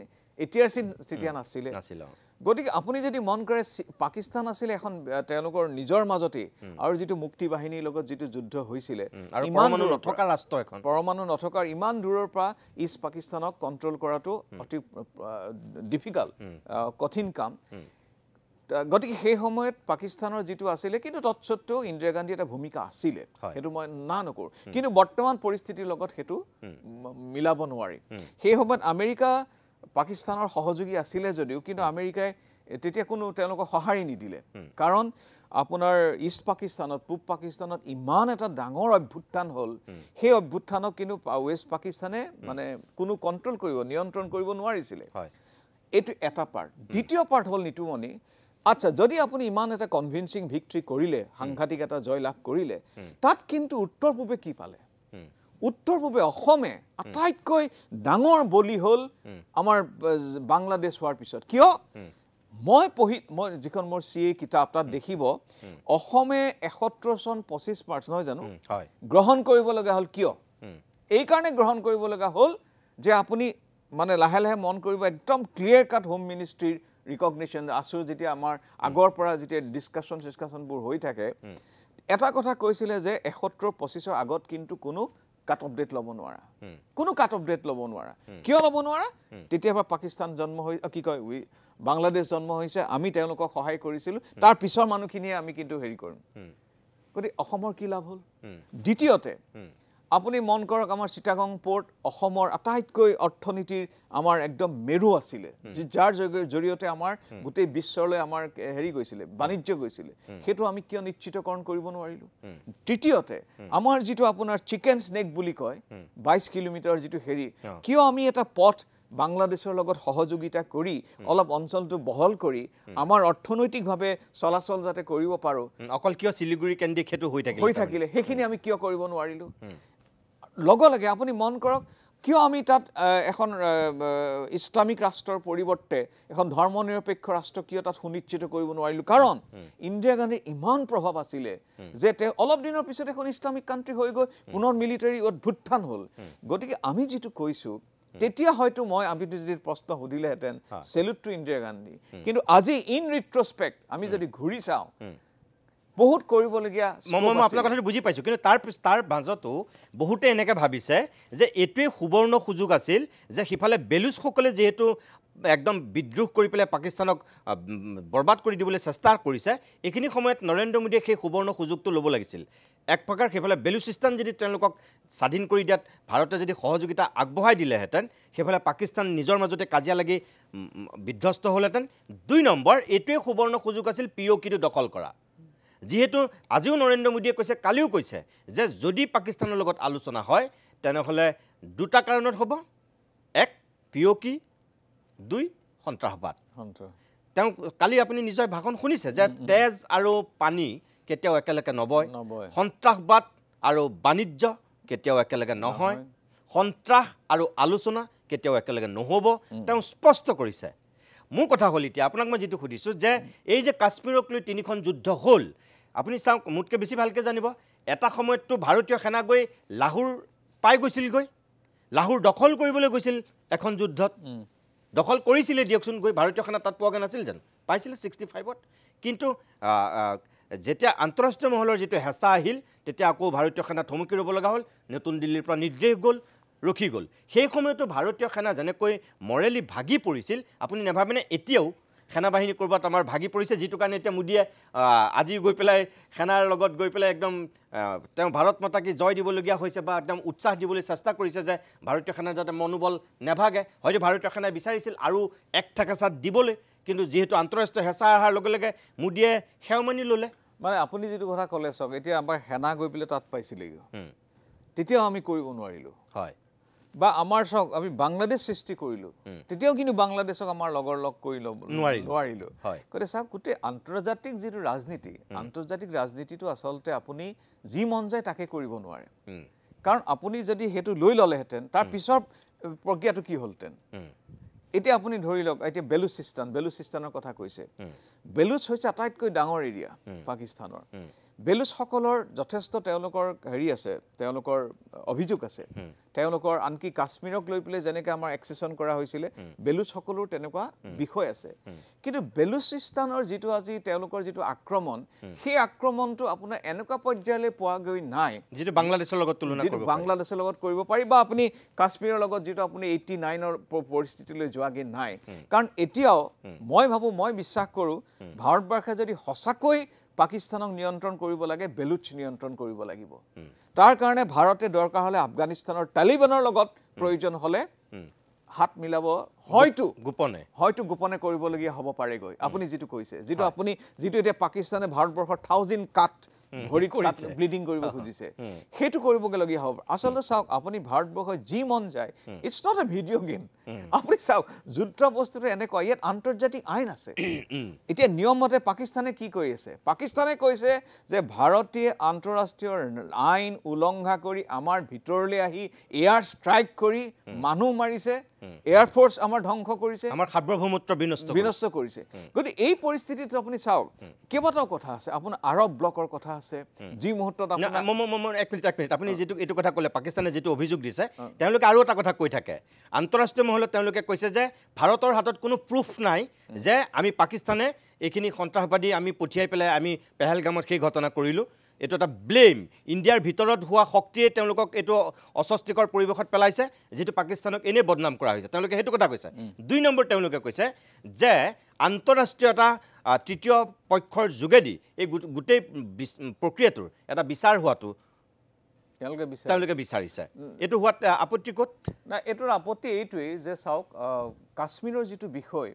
এতিয়াৰ চীন তেতিয়া নাছিল গতিকে আপুনি যদি মন কৰে পাকিস্তান আছিল এখন তেওঁলোকৰ নিজৰ মাজতে আৰু যেটো মুক্তি বাহিনীৰ লগত যেটো যুদ্ধ হৈছিল আৰু পৰমাণু নথকা ৰাষ্ট্ৰ এখন পৰমাণু নথকাৰ ইমান দূৰৰ পৰা ইষ্ট পাকিস্তানক কন্ট্ৰোল কৰাটো অতি ডিফিকাল্ট কঠিন কাম গতিকে সেই সময়ত পাকিস্তানৰ যেটো আছিল কিন্তু তৎসত্ত্বেও ইন্দিৰা গান্ধী এটা ভূমিকা আছিল হেতু মই না নকৰ কিন্তু বৰ্তমান পৰিস্থিতিৰ লগত হেতু মিলাব নোৱাৰি সেই সময়ত আমেৰিকা পাকিস্তানৰ সহযোগী আছিল যদিও কিন্তু আমেৰিকাই তেতিয়া কোনো তেওঁলোকক সহাৰি নিদিলে কাৰণ আপোনাৰ ইষ্ট পাকিস্তানত পূব পাকিস্তানত ইমান এটা ডাঙৰ অভ্যুত্থান হ'ল সেই অভ্যুত্থানক কিন্তু ওয়েষ্ট পাকিস্তানে মানে কোনো কন্ট্ৰোল কৰিব নিয়ন্ত্ৰণ কৰিব নোৱাৰিছিল এটো এটা পাৰ্ট দ্বিতীয় পাৰ্ট হ'ল নিতুমনি আচ্ছা যদি আপুনি ইমান এটা কনভিন্সিং ভিক্টৰি কৰিলে সাংঘাতিক এটা জয় লাভ কৰিলে তাত কিন্তু উত্তৰ পূবে কি পালে উত্তৰ পূবে অসমে আটাইতকৈ ডাঙৰ বলি হ'ল আমাৰ বাংলাদেশ হোৱাৰ পিছত কিয় মই যিখন মোৰ সিএ কিতাপ তাত দেখিব অসমে 71 চন 25 মাৰ্চ নহয় জানো গ্ৰহণ কৰিব লগা হ'ল কিয় এই কাৰণে গ্ৰহণ কৰিব লগা হ'ল যে আপুনি মানে লাহে লাহে মন কৰিব একদম ক্লিয়াৰ কাট হোম মিনিষ্ট্ৰীৰ ৰিকগনিশ্যন আছো যেতিয়া আমাৰ আগৰ পৰা যেতিয়া ডিসকাশনবোৰ হৈ থাকে এটা কথা কৈছিলে যে 71-25 আগত কিন্তু কোনো কাট অফ ডেট ল'ব নোৱাৰা কোনো কাট অফ ডেট ল'ব নোৱাৰা কিয় ল'ব নোৱাৰা তেতিয়াবা পাকিস্তান জন্ম হৈ কি কয় বাংলাদেশ জন্ম হৈছে আমি তেওঁলোকক সহায় কৰিছিল তাৰ পিছৰ মানুহখিনিয়ে আমি কিন্তু হেৰি কৰিম গতি অসমৰ কি লাভ হ'ল দ্বিতীয়তে আপুনি মন কৰক আমাৰ চিটাগং পোৰ্ট অসমৰ আটাইতকৈ অৰ্থনীতিৰ আমাৰ একদম মেৰু আছিল যাৰ জৰিয়তে আমাৰ গোটেই বিশ্বলৈ আমাৰ হেৰি গৈছিল বাণিজ্য গৈছিল হেতু আমি কিয় নিশ্চিতকৰণ কৰিব নোৱাৰিলো তৃতীয়তে আমাৰ যেটো আপোনাৰ চিকেন স্নেক বুলি কয় 22 কিলোমিটাৰ যেটো হেৰি কিয় আমি এটা পথ বাংলাদেশৰ লগত সহযোগিতা কৰি অলপ অঞ্চলটো বহল কৰি আমাৰ অৰ্থনৈতিকভাৱে চলাচল যাতে কৰিব পাৰোঁ অকল কিয় শিলিগুৰি কেন্দ্ৰিক সেইটো হৈ থাকিলে সেইখিনি আমি কিয় কৰিব নোৱাৰিলোঁ লগে লগে আপুনি মন কৰক কিয় আমি তাত এখন ইছলামিক ৰাষ্ট্ৰৰ পৰিৱৰ্তে এখন ধৰ্মনিৰপেক্ষ ৰাষ্ট্ৰ কিয় তাত সুনিশ্চিত কৰিব নোৱাৰিলোঁ কাৰণ ইন্দিৰা গান্ধীৰ ইমান প্ৰভাৱ আছিলে যে তেওঁ অলপ দিনৰ পিছত এখন ইছলামিক কাণ্ট্ৰি হৈ গৈ পুনৰ মিলিটাৰী অভ্যুত্থান হ'ল গতিকে আমি যিটো কৈছোঁ তেতিয়া হয়তো আমি যদি প্ৰশ্ন সুধিলেহেঁতেন চেলুট টু ইন্দিৰা গান্ধী কিন্তু আজি ইন ৰিট্ৰস্পেক্ট আমি যদি ঘূৰি চাওঁ বহুত কৰিবলগীয়া মই আপোনাৰ কথাটো বুজি পাইছোঁ কিন্তু তাৰ মাজতো বহুতে এনেকৈ ভাবিছে যে এইটোৱে সুবৰ্ণ সুযোগ আছিল যে সিফালে বেলুচসকলে যিহেতু একদম বিদ্ৰোহ কৰি পেলাই পাকিস্তানক বৰবাদ কৰি দিবলৈ চেষ্টা কৰিছে এইখিনি সময়ত নৰেন্দ্ৰ মোদীয়ে সেই সুবৰ্ণ সুযোগটো ল'ব লাগিছিল এক প্ৰকাৰ সেইফালে বেলুচিস্তান যদি তেওঁলোকক স্বাধীন কৰি দিয়াত ভাৰতে যদি সহযোগিতা আগবঢ়াই দিলেহেঁতেন সেইফালে পাকিস্তান নিজৰ মাজতে কাজিয়া লাগি বিধ্বস্ত হ'লহেঁতেন 2 নম্বৰ এইটোৱে সুবৰ্ণ সুযোগ আছিল পিঅ'কিটো দখল কৰা যিহেতু আজিও নৰেন্দ্ৰ মোদীয়ে কৈছে কালিও কৈছে যে যদি পাকিস্তানৰ লগত আলোচনা হয় তেনেহ'লে দুটা কাৰণত হ'ব এক পিঅ'কি 2 সন্ত্ৰাসবাদ তেওঁ কালি আপুনি নিজৰ ভাষণ শুনিছে যে তেজ আৰু পানী কেতিয়াও একেলগে নবয় সন্ত্ৰাসবাদ আৰু বাণিজ্য কেতিয়াও একেলগে নহয় সন্ত্ৰাস আৰু আলোচনা কেতিয়াও একেলগে নহ'ব তেওঁ স্পষ্ট কৰিছে মোৰ কথা হ'ল এতিয়া আপোনাক মই যিটো সুধিছোঁ যে এই যে কাশ্মীৰক লৈ 3খন যুদ্ধ হ'ল আপুনি চাওক মোতকৈ বেছি ভালকৈ জানিব এটা সময়ততো ভাৰতীয় সেনা গৈ লাহোৰ পাই গৈছিলগৈ লাহোৰ দখল কৰিবলৈ গৈছিল এখন যুদ্ধত দখল কৰিছিলে দিয়কচোন গৈ ভাৰতীয় সেনা তাত পোৱাগৈ নাছিল জানো পাইছিলে 65ত কিন্তু যেতিয়া আন্তঃৰাষ্ট্ৰীয় মহলৰ যিটো হেঁচা আহিল তেতিয়া আকৌ ভাৰতীয় সেনা থমকি ৰ'ব লগা হ'ল নতুন দিল্লীৰ পৰা নিৰ্দেশ গ'ল ৰখি গ'ল সেই সময়তো ভাৰতীয় সেনা যেনেকৈ মৰেলি ভাগি পৰিছিল আপুনি নাভাবেনে এতিয়াও সেনা বাহিনী ক'ৰবাত আমাৰ ভাগি পৰিছে যিটো কাৰণে এতিয়া মোদীয়ে আজি গৈ পেলাই সেনাৰ লগত গৈ পেলাই একদম তেওঁ ভাৰত মাতাক জয় দিবলগীয়া হৈছে বা একদম উৎসাহ দিবলৈ চেষ্টা কৰিছে যে ভাৰতীয় সেনাৰ যাতে মনোবল নাভাগে হয়তো ভাৰতীয় সেনাই বিচাৰিছিল আৰু এক ঠেকেচাত দিবলৈ কিন্তু যিহেতু আন্তঃৰাষ্ট্ৰীয় হেঁচা অহাৰ লগে লগে মোদীয়ে সেও মানি ল'লে মানে আপুনি যিটো কথা ক'লে চাওক এতিয়া আমাৰ সেনা গৈ পেলাই তাত পাইছিলেগৈ তেতিয়াও আমি কৰিব নোৱাৰিলোঁ হয় বা আমাৰ চাওক আমি বাংলাদেশ সৃষ্টি কৰিলোঁ তেতিয়াও কিন্তু বাংলাদেশক আমাৰ লগ কৰি ল'ব নোৱাৰিলোঁ গতিকে চাওক গোটেই আন্তৰ্জাতিক যিটো ৰাজনীতি আন্তৰ্জাতিক ৰাজনীতিটো আচলতে আপুনি যি মন যায় তাকে কৰিব নোৱাৰে কাৰণ আপুনি যদি সেইটো লৈ ল'লেহেঁতেন তাৰ পিছৰ প্ৰক্ৰিয়াটো কি হ'লহেঁতেন এতিয়া আপুনি ধৰি লওক এতিয়া বেলুচিস্তানৰ কথা কৈছে বেলুচ হৈছে আটাইতকৈ ডাঙৰ এৰিয়া পাকিস্তানৰ বেলুচসকলৰ যথেষ্ট তেওঁলোকৰ হেৰি আছে তেওঁলোকৰ অভিযোগ আছে তেওঁলোকৰ আনকি কাশ্মীৰক লৈ পেলাই যেনেকৈ আমাৰ এক্সেছন কৰা হৈছিলে বেলুচসকলৰ তেনেকুৱা বিষয় আছে কিন্তু বেলুচিস্তানৰ যিটো আজি তেওঁলোকৰ যিটো আক্ৰমণ সেই আক্ৰমণটো আপোনাৰ এনেকুৱা পৰ্যায়লৈ পোৱা গৈ নাই যিটো বাংলাদেশৰ লগত কৰিব পাৰি বা আপুনি কাশ্মীৰৰ লগত যিটো আপুনি 89ৰ পৰিস্থিতিলৈ যোৱাগৈ নাই কাৰণ এতিয়াও মই বিশ্বাস কৰোঁ ভাৰতবৰ্ষে যদি সঁচাকৈ পাকিস্তানক নিয়ন্ত্ৰণ কৰিব লাগে বেলুচ নিয়ন্ত্ৰণ কৰিব লাগিব তাৰ কাৰণে ভাৰতে দৰকাৰ হ'লে আফগানিস্তানৰ তালিবানৰ লগত প্ৰয়োজন হ'লে হাত মিলাব হয়তো গোপনে কৰিবলগীয়া হ'ব পাৰেগৈ আপুনি যিটো কৈছে যিটো এতিয়া পাকিস্তানে ভাৰতবৰ্ষৰ 1000 কাট ভৰি ব্লিডিং কৰিব খুজিছে সেইটো কৰিবলগীয়া হ'ব আচলতে চাওক আপুনি ভাৰতবৰ্ষৰ যি মন যায় it's not a video' game আপুনি চাওক যুদ্ধ বস্তুটো এনেকুৱা ইয়াত আন্তৰ্জাতিক আইন আছে এতিয়া নিয়ম মতে পাকিস্তানে কি কৰি আছে পাকিস্তানে কৈছে যে ভাৰতীয় আন্তঃৰাষ্ট্ৰীয় আইন উলংঘা কৰি আমাৰ ভিতৰলৈ আহি এয়াৰ ষ্ট্ৰাইক কৰি মানুহ মাৰিছে এয়াৰ ফ'ৰ্চ আমাৰ ধ্বংস কৰিছে আমাৰ সাৰ্বভৌমত্ব বিনষ্ট কৰিছে গতিকে এই পৰিস্থিতিত আপুনি চাওক কেইবাটাও কথা আছে আপোনাৰ আৰৱ ব্লকৰ কথা আছে যি মুহূৰ্তত এক মিনিট আপুনি যিটো এইটো কথা ক'লে পাকিস্তানে যিটো অভিযোগ দিছে তেওঁলোকে আৰু এটা কথা কৈ থাকে আন্তঃৰাষ্ট্ৰীয় মহলত তেওঁলোকে কৈছে যে ভাৰতৰ হাতত কোনো প্ৰুফ নাই যে আমি পাকিস্তানে এইখিনি সন্ত্ৰাসবাদী আমি পঠিয়াই পেলাই আমি পেহেলগামত সেই ঘটনা কৰিলোঁ এইটো এটা ব্লেম ইণ্ডিয়াৰ ভিতৰত হোৱা শক্তিয়ে তেওঁলোকক এইটো অস্বস্তিকৰ পৰিৱেশত পেলাইছে যিটো পাকিস্তানক এনেই বদনাম কৰা হৈছে তেওঁলোকে সেইটো কথা কৈছে 2 নম্বৰ তেওঁলোকে কৈছে যে আন্তঃৰাষ্ট্ৰীয় এটা তৃতীয় পক্ষৰ যোগেদি এই গোটেই প্ৰক্ৰিয়াটোৰ এটা বিচাৰ হোৱাটো তেওঁলোকে বিচাৰিছে এইটো হোৱাত আপত্তি ক'ত না এইটোৰ আপত্তি এইটোৱেই যে চাওক কাশ্মীৰৰ যিটো বিষয়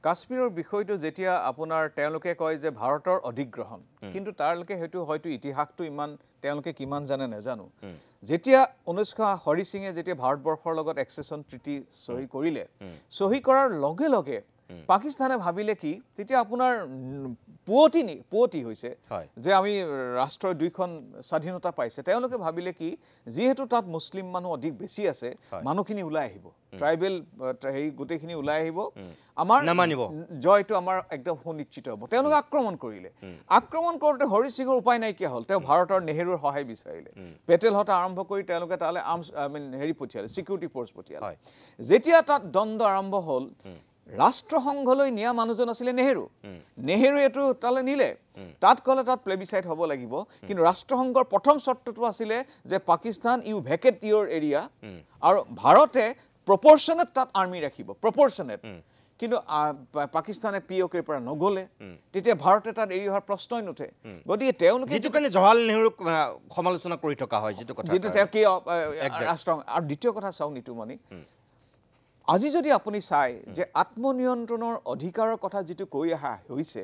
কাশ্মীৰৰ বিষয়টো যেতিয়া আপোনাৰ তেওঁলোকে কয় যে ভাৰতৰ অধিগ্ৰহণ কিন্তু তাৰলৈকে হয়তো ইতিহাসটো ইমান তেওঁলোকে কিমান জানে নাজানো যেতিয়া 1900 হৰি সিঙে যেতিয়া ভাৰতবৰ্ষৰ লগত এক্সেছন ট্ৰিটি সহি কৰিলে সহি কৰাৰ লগে লগে পাকিস্তানে ভাবিলে কি তেতিয়া আপোনাৰ পুৱতি হৈছে যে আমি ৰাষ্ট্ৰৰ দুইখন স্বাধীনতা পাইছে তেওঁলোকে ভাবিলে কি যেহেতু তাত মুছলিম মানুহ অধিক বেছি আছে মানুহখিনি ওলাই আহিব ট্ৰাইবেল হেৰি গোটেইখিনি ওলাই আহিব আমাৰ নামানিব জয়টো আমাৰ একদম সুনিশ্চিত হ'ব তেওঁলোকে আক্ৰমণ কৰিলে আক্ৰমণ কৰোঁতে হৰি সিঙৰ উপায় নাইকিয়া হ'ল তেওঁ ভাৰতৰ নেহেৰুৰ সহায় বিচাৰিলে পেটেল হতা আৰম্ভ কৰি তেওঁলোকে তালে হেৰি পঠিয়ালে সিকিউৰিটি ফ'ৰ্চ পঠিয়ালে যেতিয়া তাত দ্বন্দ্ব আৰম্ভ হ'ল ৰাষ্ট্ৰসংঘলৈ নিয়া মানুহজন আছিলে নেহেৰু এটো তালে নিলে তাত কলে তাত প্লেবিচাইট হ'ব লাগিব কিন্তু ৰাষ্ট্ৰসংঘৰ প্ৰথম চৰ্তটো আছিলে যে পাকিস্তান ইউ ভেকেট ইউৰ এৰিয়া আৰু ভাৰতে প্ৰপৰ্চনেট তাত আৰ্মি ৰাখিব প্ৰপৰ্চনেট কিন্তু পাকিস্তানে পিঅ'কেৰ পৰা নগলে তেতিয়া ভাৰতে তাত এৰি অহাৰ প্ৰশ্নই নুঠে গতিকে তেওঁলোকে যেটো কাৰণে জৱাহৰলাল নেহৰুক সমালোচনা কৰি থকা হয় যেটো কথা যেটো তেওঁ কি ৰাষ্ট্ৰ আৰু দ্বিতীয় কথা চাও নিতুমণি আজি যদি আপুনি চাই যে আত্মনিয়ন্ত্ৰণৰ অধিকাৰৰ কথা যেটো কৈ আহা হৈছে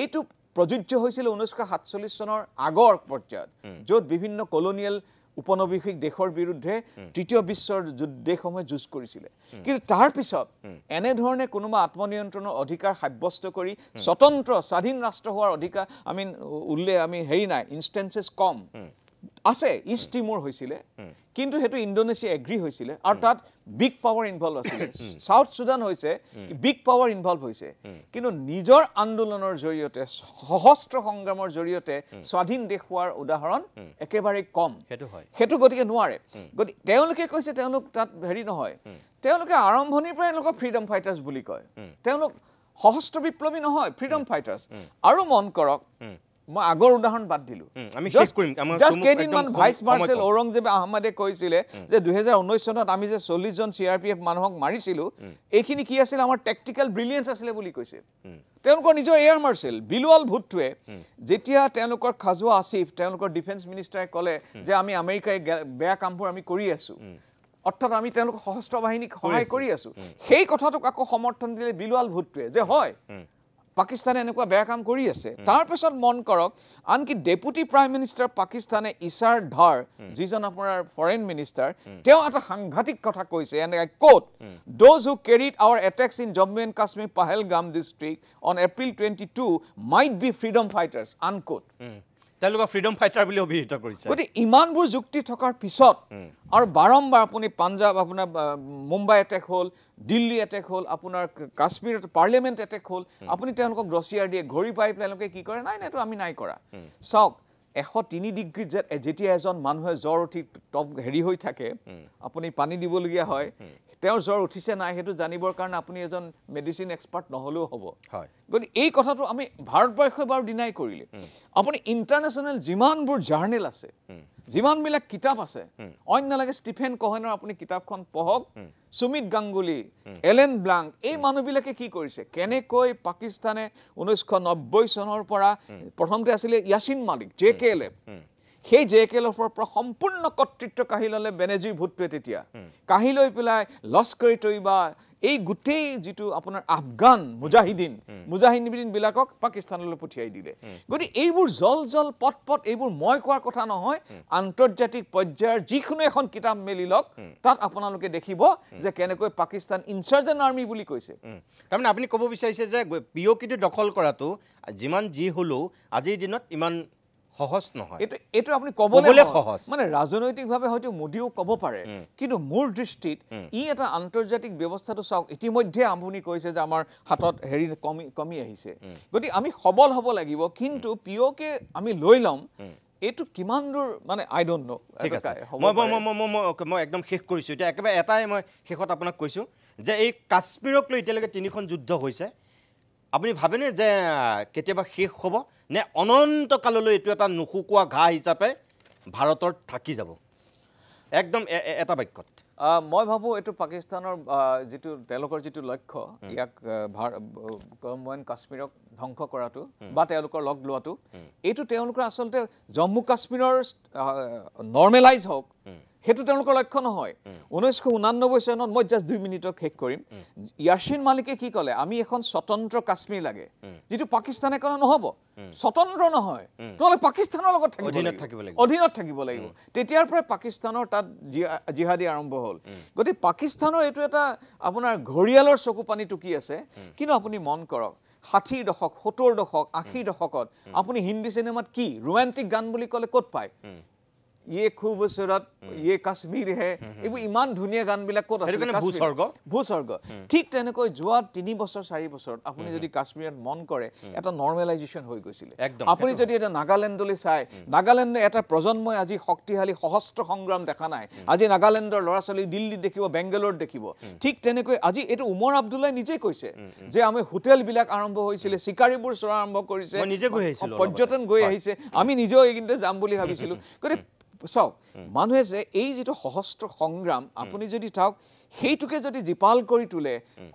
এইটো প্ৰযোজ্য হৈছিল 1947 চনৰ আগৰ পৰ্যায়ত য'ত বিভিন্ন কলোনিয়েল উপনিবেশিক দেশৰ বিৰুদ্ধে তৃতীয় বিশ্বৰ দেশসমূহে যুঁজ কৰিছিল কিন্তু তাৰ পিছত এনে ধৰণে কোনোবা আত্মনিয়ন্ত্ৰণৰ অধিকাৰ সাব্যস্ত কৰি স্বতন্ত্ৰ স্বাধীন ৰাষ্ট্ৰ হোৱাৰ অধিকাৰ আমি হেৰি নাই ইনষ্টেন্সেস কম আছে ইষ্ট টিমোৰ হৈছিল কিন্তু হেতু ইণ্ডোনেছিয়া এগ্ৰি হৈছিল আৰু তাত বিগ পাৱাৰ ইনভলভ আছিল সাউথ সুদান হৈছে বিগ পাৱাৰ ইনভলভ হৈছে কিন্তু নিজৰ আন্দোলনৰ জৰিয়তে সহস্ত্ৰ সংগ্ৰামৰ জৰিয়তে স্বাধীন দেশ হোৱাৰ উদাহৰণ একেবাৰে কম হেতু গতিকে নোৱাৰে গতিকে তেওঁলোকে কৈছে তেওঁলোক তাত হেৰি নহয় তেওঁলোকে আৰম্ভণিৰ পৰা তেওঁলোক ফ্ৰীডম ফাইটাৰ্ছ বুলি কয় তেওঁলোক সহস্ত্ৰ বিপ্লৱী নহয় ফ্ৰীডম ফাইটাৰ্ছ আৰু মন কৰক মই আগৰ উদাহৰণ বাদ দিলো আমি শেষ কৰিম জাস্ট কেইদিনমান ভাইস মাৰ্শাল ঔৰংজেব আহমেদে কৈছিলে যে 2019 চনত আমি যে 40 জন সিআৰপিএফ মানুহক মাৰিছিলো এইখিনি কি আছিল আমাৰ টেকটিক্যাল ব্ৰিলিয়েন্স আছিল বুলি কৈছে তেওঁলোকৰ নিজৰ এয়াৰ মাৰ্শাল বিলৱাল ভুট্টোৱে যেতিয়া তেওঁলোকৰ খাজুৱা আসিফ তেওঁলোকৰ ডিফেন্স মিনিষ্টাৰে ক'লে যে আমি আমেৰিকাই বেয়া কামবোৰ আমি কৰি আছো অৰ্থাৎ আমি তেওঁলোক সশস্ত্ৰ বাহিনীক সহায় কৰি আছো সেই কথাটোক আকৌ সমৰ্থন দিলে বিলৱাল ভুট্টোৱে যে হয় পাকিস্তানে এনেকুৱা বেয়া কাম কৰি আছে তাৰ পিছত মন কৰক আনকি ডেপুটি প্ৰাইম মিনিষ্টাৰ পাকিস্তানে ইছাৰ ধাৰ যিজন আপোনাৰ ফৰেন মিনিষ্টাৰ তেওঁ এটা সাংঘাতিক কথা কৈছে and I quote those who carried our attacks in Jammu and Kashmir Pahalgam district on April 22 might be freedom fighters unquote তেওঁলোক ফ্ৰীডম ফাইটাৰ বুলি অভিহিত কৰিছে গতিকে ইমানবোৰ যুক্তি থকাৰ পিছত আৰু বাৰম্বাৰ আপুনি পাঞ্জাব আপোনাৰ মুম্বাই এটেক হ'ল দিল্লী এটেক হ'ল আপোনাৰ কাশ্মীৰ পাৰ্লিয়ামেণ্ট এটেক হ'ল আপুনি তেওঁলোকক ৰছিয়াৰ দিয়ে ঘড়ী পাই তেওঁলোকে কি কৰে নাই এইটো আমি নাই কৰা চাওক 103 ডিগ্ৰী যেতিয়া এজন মানুহে জ্বৰ উঠি টপ হেৰি হৈ থাকে আপুনি পানী দিবলগীয়া হয় তেওঁৰ জ্বৰ উঠিছে নাই হেতু জানিবৰ কাৰণে আপুনি এজন মেডিচিন এক্সপাৰ্ট নহলেও হ'ব হয় গতি এই কথাটো আমি ভাৰতবৰ্ষই বাৰু ডিনাই কৰিলে আপুনি ইন্টাৰনেশ্যনেল যিমানবোৰ জাৰ্নেল আছে যিমানবিলাক কিতাপ আছে অন্য লাগে ষ্টিফেন কোহেনৰ আপুনি কিতাপখন পঢ়ক সুমিত গাংগুলী এলেন ব্লাংক এই মানুহবিলাকে কি কৰিছে কেনেকৈ পাকিস্তানে 1990 চনৰ পৰা প্ৰথমতে আছিল ইয়াসিন মালিক জেকেএলএফ সেই জেকেএলএফৰ পৰা সম্পূৰ্ণ কৰ্তৃত্ব কাঢ়ি ল'লে বেনেজীৰ ভুট্টোৱে তেতিয়া কাঢ়ি লৈ পেলাই লস্কৰী তৈবা এই গোটেই যিটো আপোনাৰ আফগান মুজাহিদিন বিলাকক পাকিস্তানলৈ পঠিয়াই দিলে গতিকে এইবোৰ জল পট এইবোৰ মই কোৱাৰ কথা নহয় আন্তৰ্জাতিক পৰ্যায়ৰ যিকোনো এখন কিতাপ মেলি লওক তাত আপোনালোকে দেখিব যে কেনেকৈ পাকিস্তান ইনচাৰ্জেন্ট আৰ্মি বুলি কৈছে তাৰমানে আপুনি ক'ব বিচাৰিছে যে পিঅ'কেটো দখল কৰাটো যিমান যি হলো আজিৰ দিনত ইমান সহজ নহয় এটো আপুনি ক'বলে সহজ মানে ৰাজনৈতিকভাৱে হয়তো মোদিও ক'ব পাৰে কিন্তু মূল দৃষ্টিত ই এটা আন্তৰ্জাতিক ব্যৱস্থাটো চাওক ইতিমধ্যে আপুনি কৈছে যে আমাৰ হাতত হেৰি কমি আহিছে গতি আমি সবল হ'ব লাগিব কিন্তু পিঅ'কে আমি লৈ লম এটো কিমান দূৰ মানে আই ডোন্ট নো ঠিক আছে মই একদম শেষ কৰিছো এটা একেবাৰে এটাই মই শেষত আপোনাক কৈছো যে এই কাশ্মীৰক লৈ এতিয়ালৈকে তিনিখন যুদ্ধ হৈছে আপুনি ভাবেনে যে কেতিয়াবা শেষ হ'ব নে অনন্ত কাললৈ এটো এটা নুখুকোৱা ঘাঁ হিচাপে ভাৰতৰ থাকি যাব একদম এটা বাক্যত মই ভাবো এটো পাকিস্তানৰ যেটো তেওঁলোকৰ যেটো লক্ষ্য ইয়াক কাশ্মীৰক ধ্বংস কৰাটো বা তেওঁলোকৰ লগ লোৱাটো এটো তেওঁলোকৰ আসলতে জম্মু কাশ্মীৰৰ নৰ্মেলাইজ হওক সেইটো তেওঁলোকৰ লক্ষ্য নহয় 1989 চনত মই জাষ্ট 2 মিনিটত শেষ কৰিম ইয়াছিন মালিকে কি ক'লে আমি এখন স্বতন্ত্ৰ কাশ্মীৰ লাগে যেটো পাকিস্তানে ক'লে নহব স্বতন্ত্ৰ নহয় তোমালোকে পাকিস্তানৰ লগত অধীনত থাকিব লাগিব তেতিয়াৰ পৰা পাকিস্তানৰ তাত জিহাদী আৰম্ভ হ'ল গতি পাকিস্তানৰ এটো এটা আপোনাৰ ঘৰিয়ালৰ চকু পানী টুকি আছে কিন্তু আপুনি মন কৰক 60 দশক 70 দশক 80 দশকত আপুনি হিন্দী সিনেমাত কি ৰোমান্টিক গান বুলি ক'লে ক'ত পায় ये खूबसूरत ये कश्मीर है एबो इमान धुनिया गान बिला कोत আছে ভূস্বৰ্গ ঠিক তেনেকৈ যোৱা 3 বছৰ 4 বছৰত আপুনি যদি কাশ্মীৰত মন কৰে এটা নৰমালাইজেশন হৈ গৈছিল আপুনি যদি এটা নাগালেণ্ডলৈ চাই নাগালেণ্ডে এটা প্ৰজন্মই আজি শক্তিশালী সহস্ত্ৰ সংগ্ৰাম দেখা নাই আজি নাগালেণ্ডৰ লৰাছলি দিল্লী দেখিব বেংগালোৰ দেখিব ঠিক তেনেকৈ আজি এটো উমৰ আব্দুল্লাহ নিজে কৈছে যে আমি হোটেল বিলাক আৰম্ভ হৈছিল শিকাৰীবোৰ চৰা আৰম্ভ কৰিছে মই নিজে গৈ আহিছিল পৰ্যটন গৈ আহিছে আমি নিজেও এইকিনতে যাম বুলি ভাবিছিলো গতি সব মানুহে যে এই যেটো সহস্ত্ৰ সংগ্ৰাম আপুনি যদি তাক হেইটুকে যদি জিপাল কৰি তুলে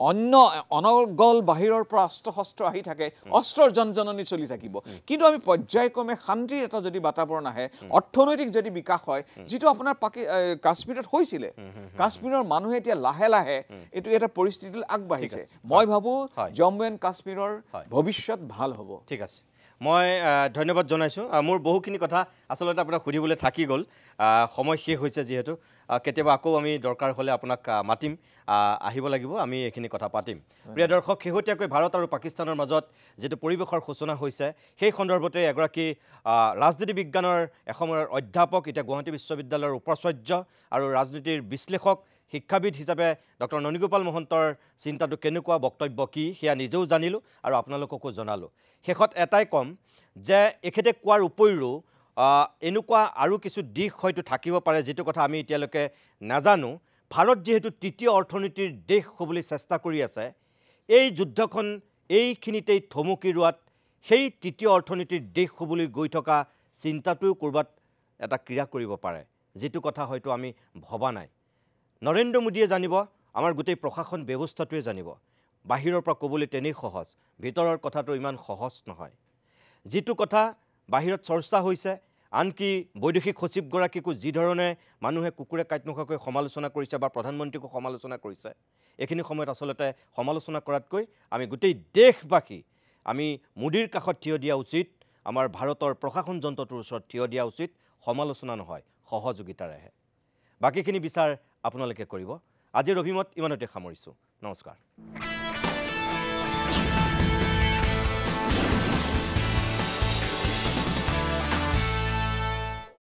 অন্য অনগল বাহিৰৰ পৰা অস্ত্ৰ আহি থাকে অস্ত্ৰৰ জনজননী চলি থাকিব কিন্তু আমি পৰ্যায়ক্ৰমে শান্তিৰ এটা যদি বাতাবৰণ আহে অৰ্থনৈতিক যদি বিকাশ হয় যেটো আপোনাৰ কাশ্মীৰত হৈছিল কাশ্মীৰৰ মানুহে এতিয়া লাহে লাহে এটো এটা পৰিস্থিতিলৈ আগবাঢ়িছে মই ভাবো জম্মু এণ্ড কাশ্মীৰৰ ভৱিষ্যত ভাল হ'ব ঠিক আছে মই ধন্যবাদ জনাইছো মোৰ বহুখিনি কথা আসলতে আপোনাক সুধিবলৈ থাকি গ'ল সময় শেষ হৈছে যেহেতু কেতিয়াবা আকৌ আমি দৰকাৰ হলে আপোনাক মাতিম আহিব লাগিব আমি এইখিনি কথা পাতিম প্ৰিয় দৰ্শক শেহতীয়াকৈ ভাৰত আৰু পাকিস্তানৰ মাজত যেটো পৰিবেশৰ সূচনা হৈছে সেই সন্দৰ্ভতে এগৰাকী ৰাজনীতি বিজ্ঞানৰ এসময়ৰ অধ্যাপক এটা গুৱাহাটী বিশ্ববিদ্যালয়ৰ উপাচাৰ্য আৰু ৰাজনীতিৰ বিশ্লেষক শিক্ষাবিদ হিচাপে ডক্টৰ ননীগোপাল মহন্তৰ চিন্তাটো কেনেকুৱা বক্তব্য কি সেয়া নিজেও জানিলো আৰু আপোনালোককো জনালো শেষত এটাই কম যে এখেতে কোৱাৰ উপৰিও এনেকুৱা আৰু কিছু দিশ হয়তো থাকিব পাৰে যেটো কথা আমি এতিয়ালৈকে নাজানো ভাৰত যেহেতু তৃতীয় অৰ্থনীতিৰ দেশ হ'বলৈ চেষ্টা কৰি আছে এই যুদ্ধখন এইখিনিতেই থমকি ৰোৱাত সেই তৃতীয় অৰ্থনীতিৰ দেশ হ'বলৈ গৈ থকা চিন্তাটোও কৰবাত এটা ক্ৰিয়া কৰিব পাৰে যেটো কথা হয়তো আমি ভবা নাই নৰেন্দ্ৰ মোদীয়ে জানিব আমাৰ গোটেই প্ৰশাসন ব্যৱস্থাটোৱে জানিব বাহিৰৰ পৰা ক'বলৈ তেনেই সহজ ভিতৰৰ কথাটো ইমান সহজ নহয় যেটো কথা বাহিৰত চৰ্চা হৈছে আনকি বৈদেশিক সচিবগৰাকীকো যি ধৰণে মানুহে কুকুৰে কাট নখকৈ সমালোচনা কৰিছে বা প্ৰধানমন্ত্ৰীকো সমালোচনা কৰিছে এখিনি সময়ত আসলতে সমালোচনা কৰাতকৈ আমি গোটেই দেশবাসী আমি মোদীৰ কাষত থিয় দিয়া উচিত আমাৰ ভাৰতৰ প্ৰশাসন যন্ত্ৰটোৰ ওচৰত থিয় দিয়া উচিত সমালোচনা নহয় সহযোগিতাৰেহে বাকিখিনি বিচাৰ আপোনালোকে কৰিব আজিৰ অভিমত ইমানতে সামৰিছো নমস্কাৰ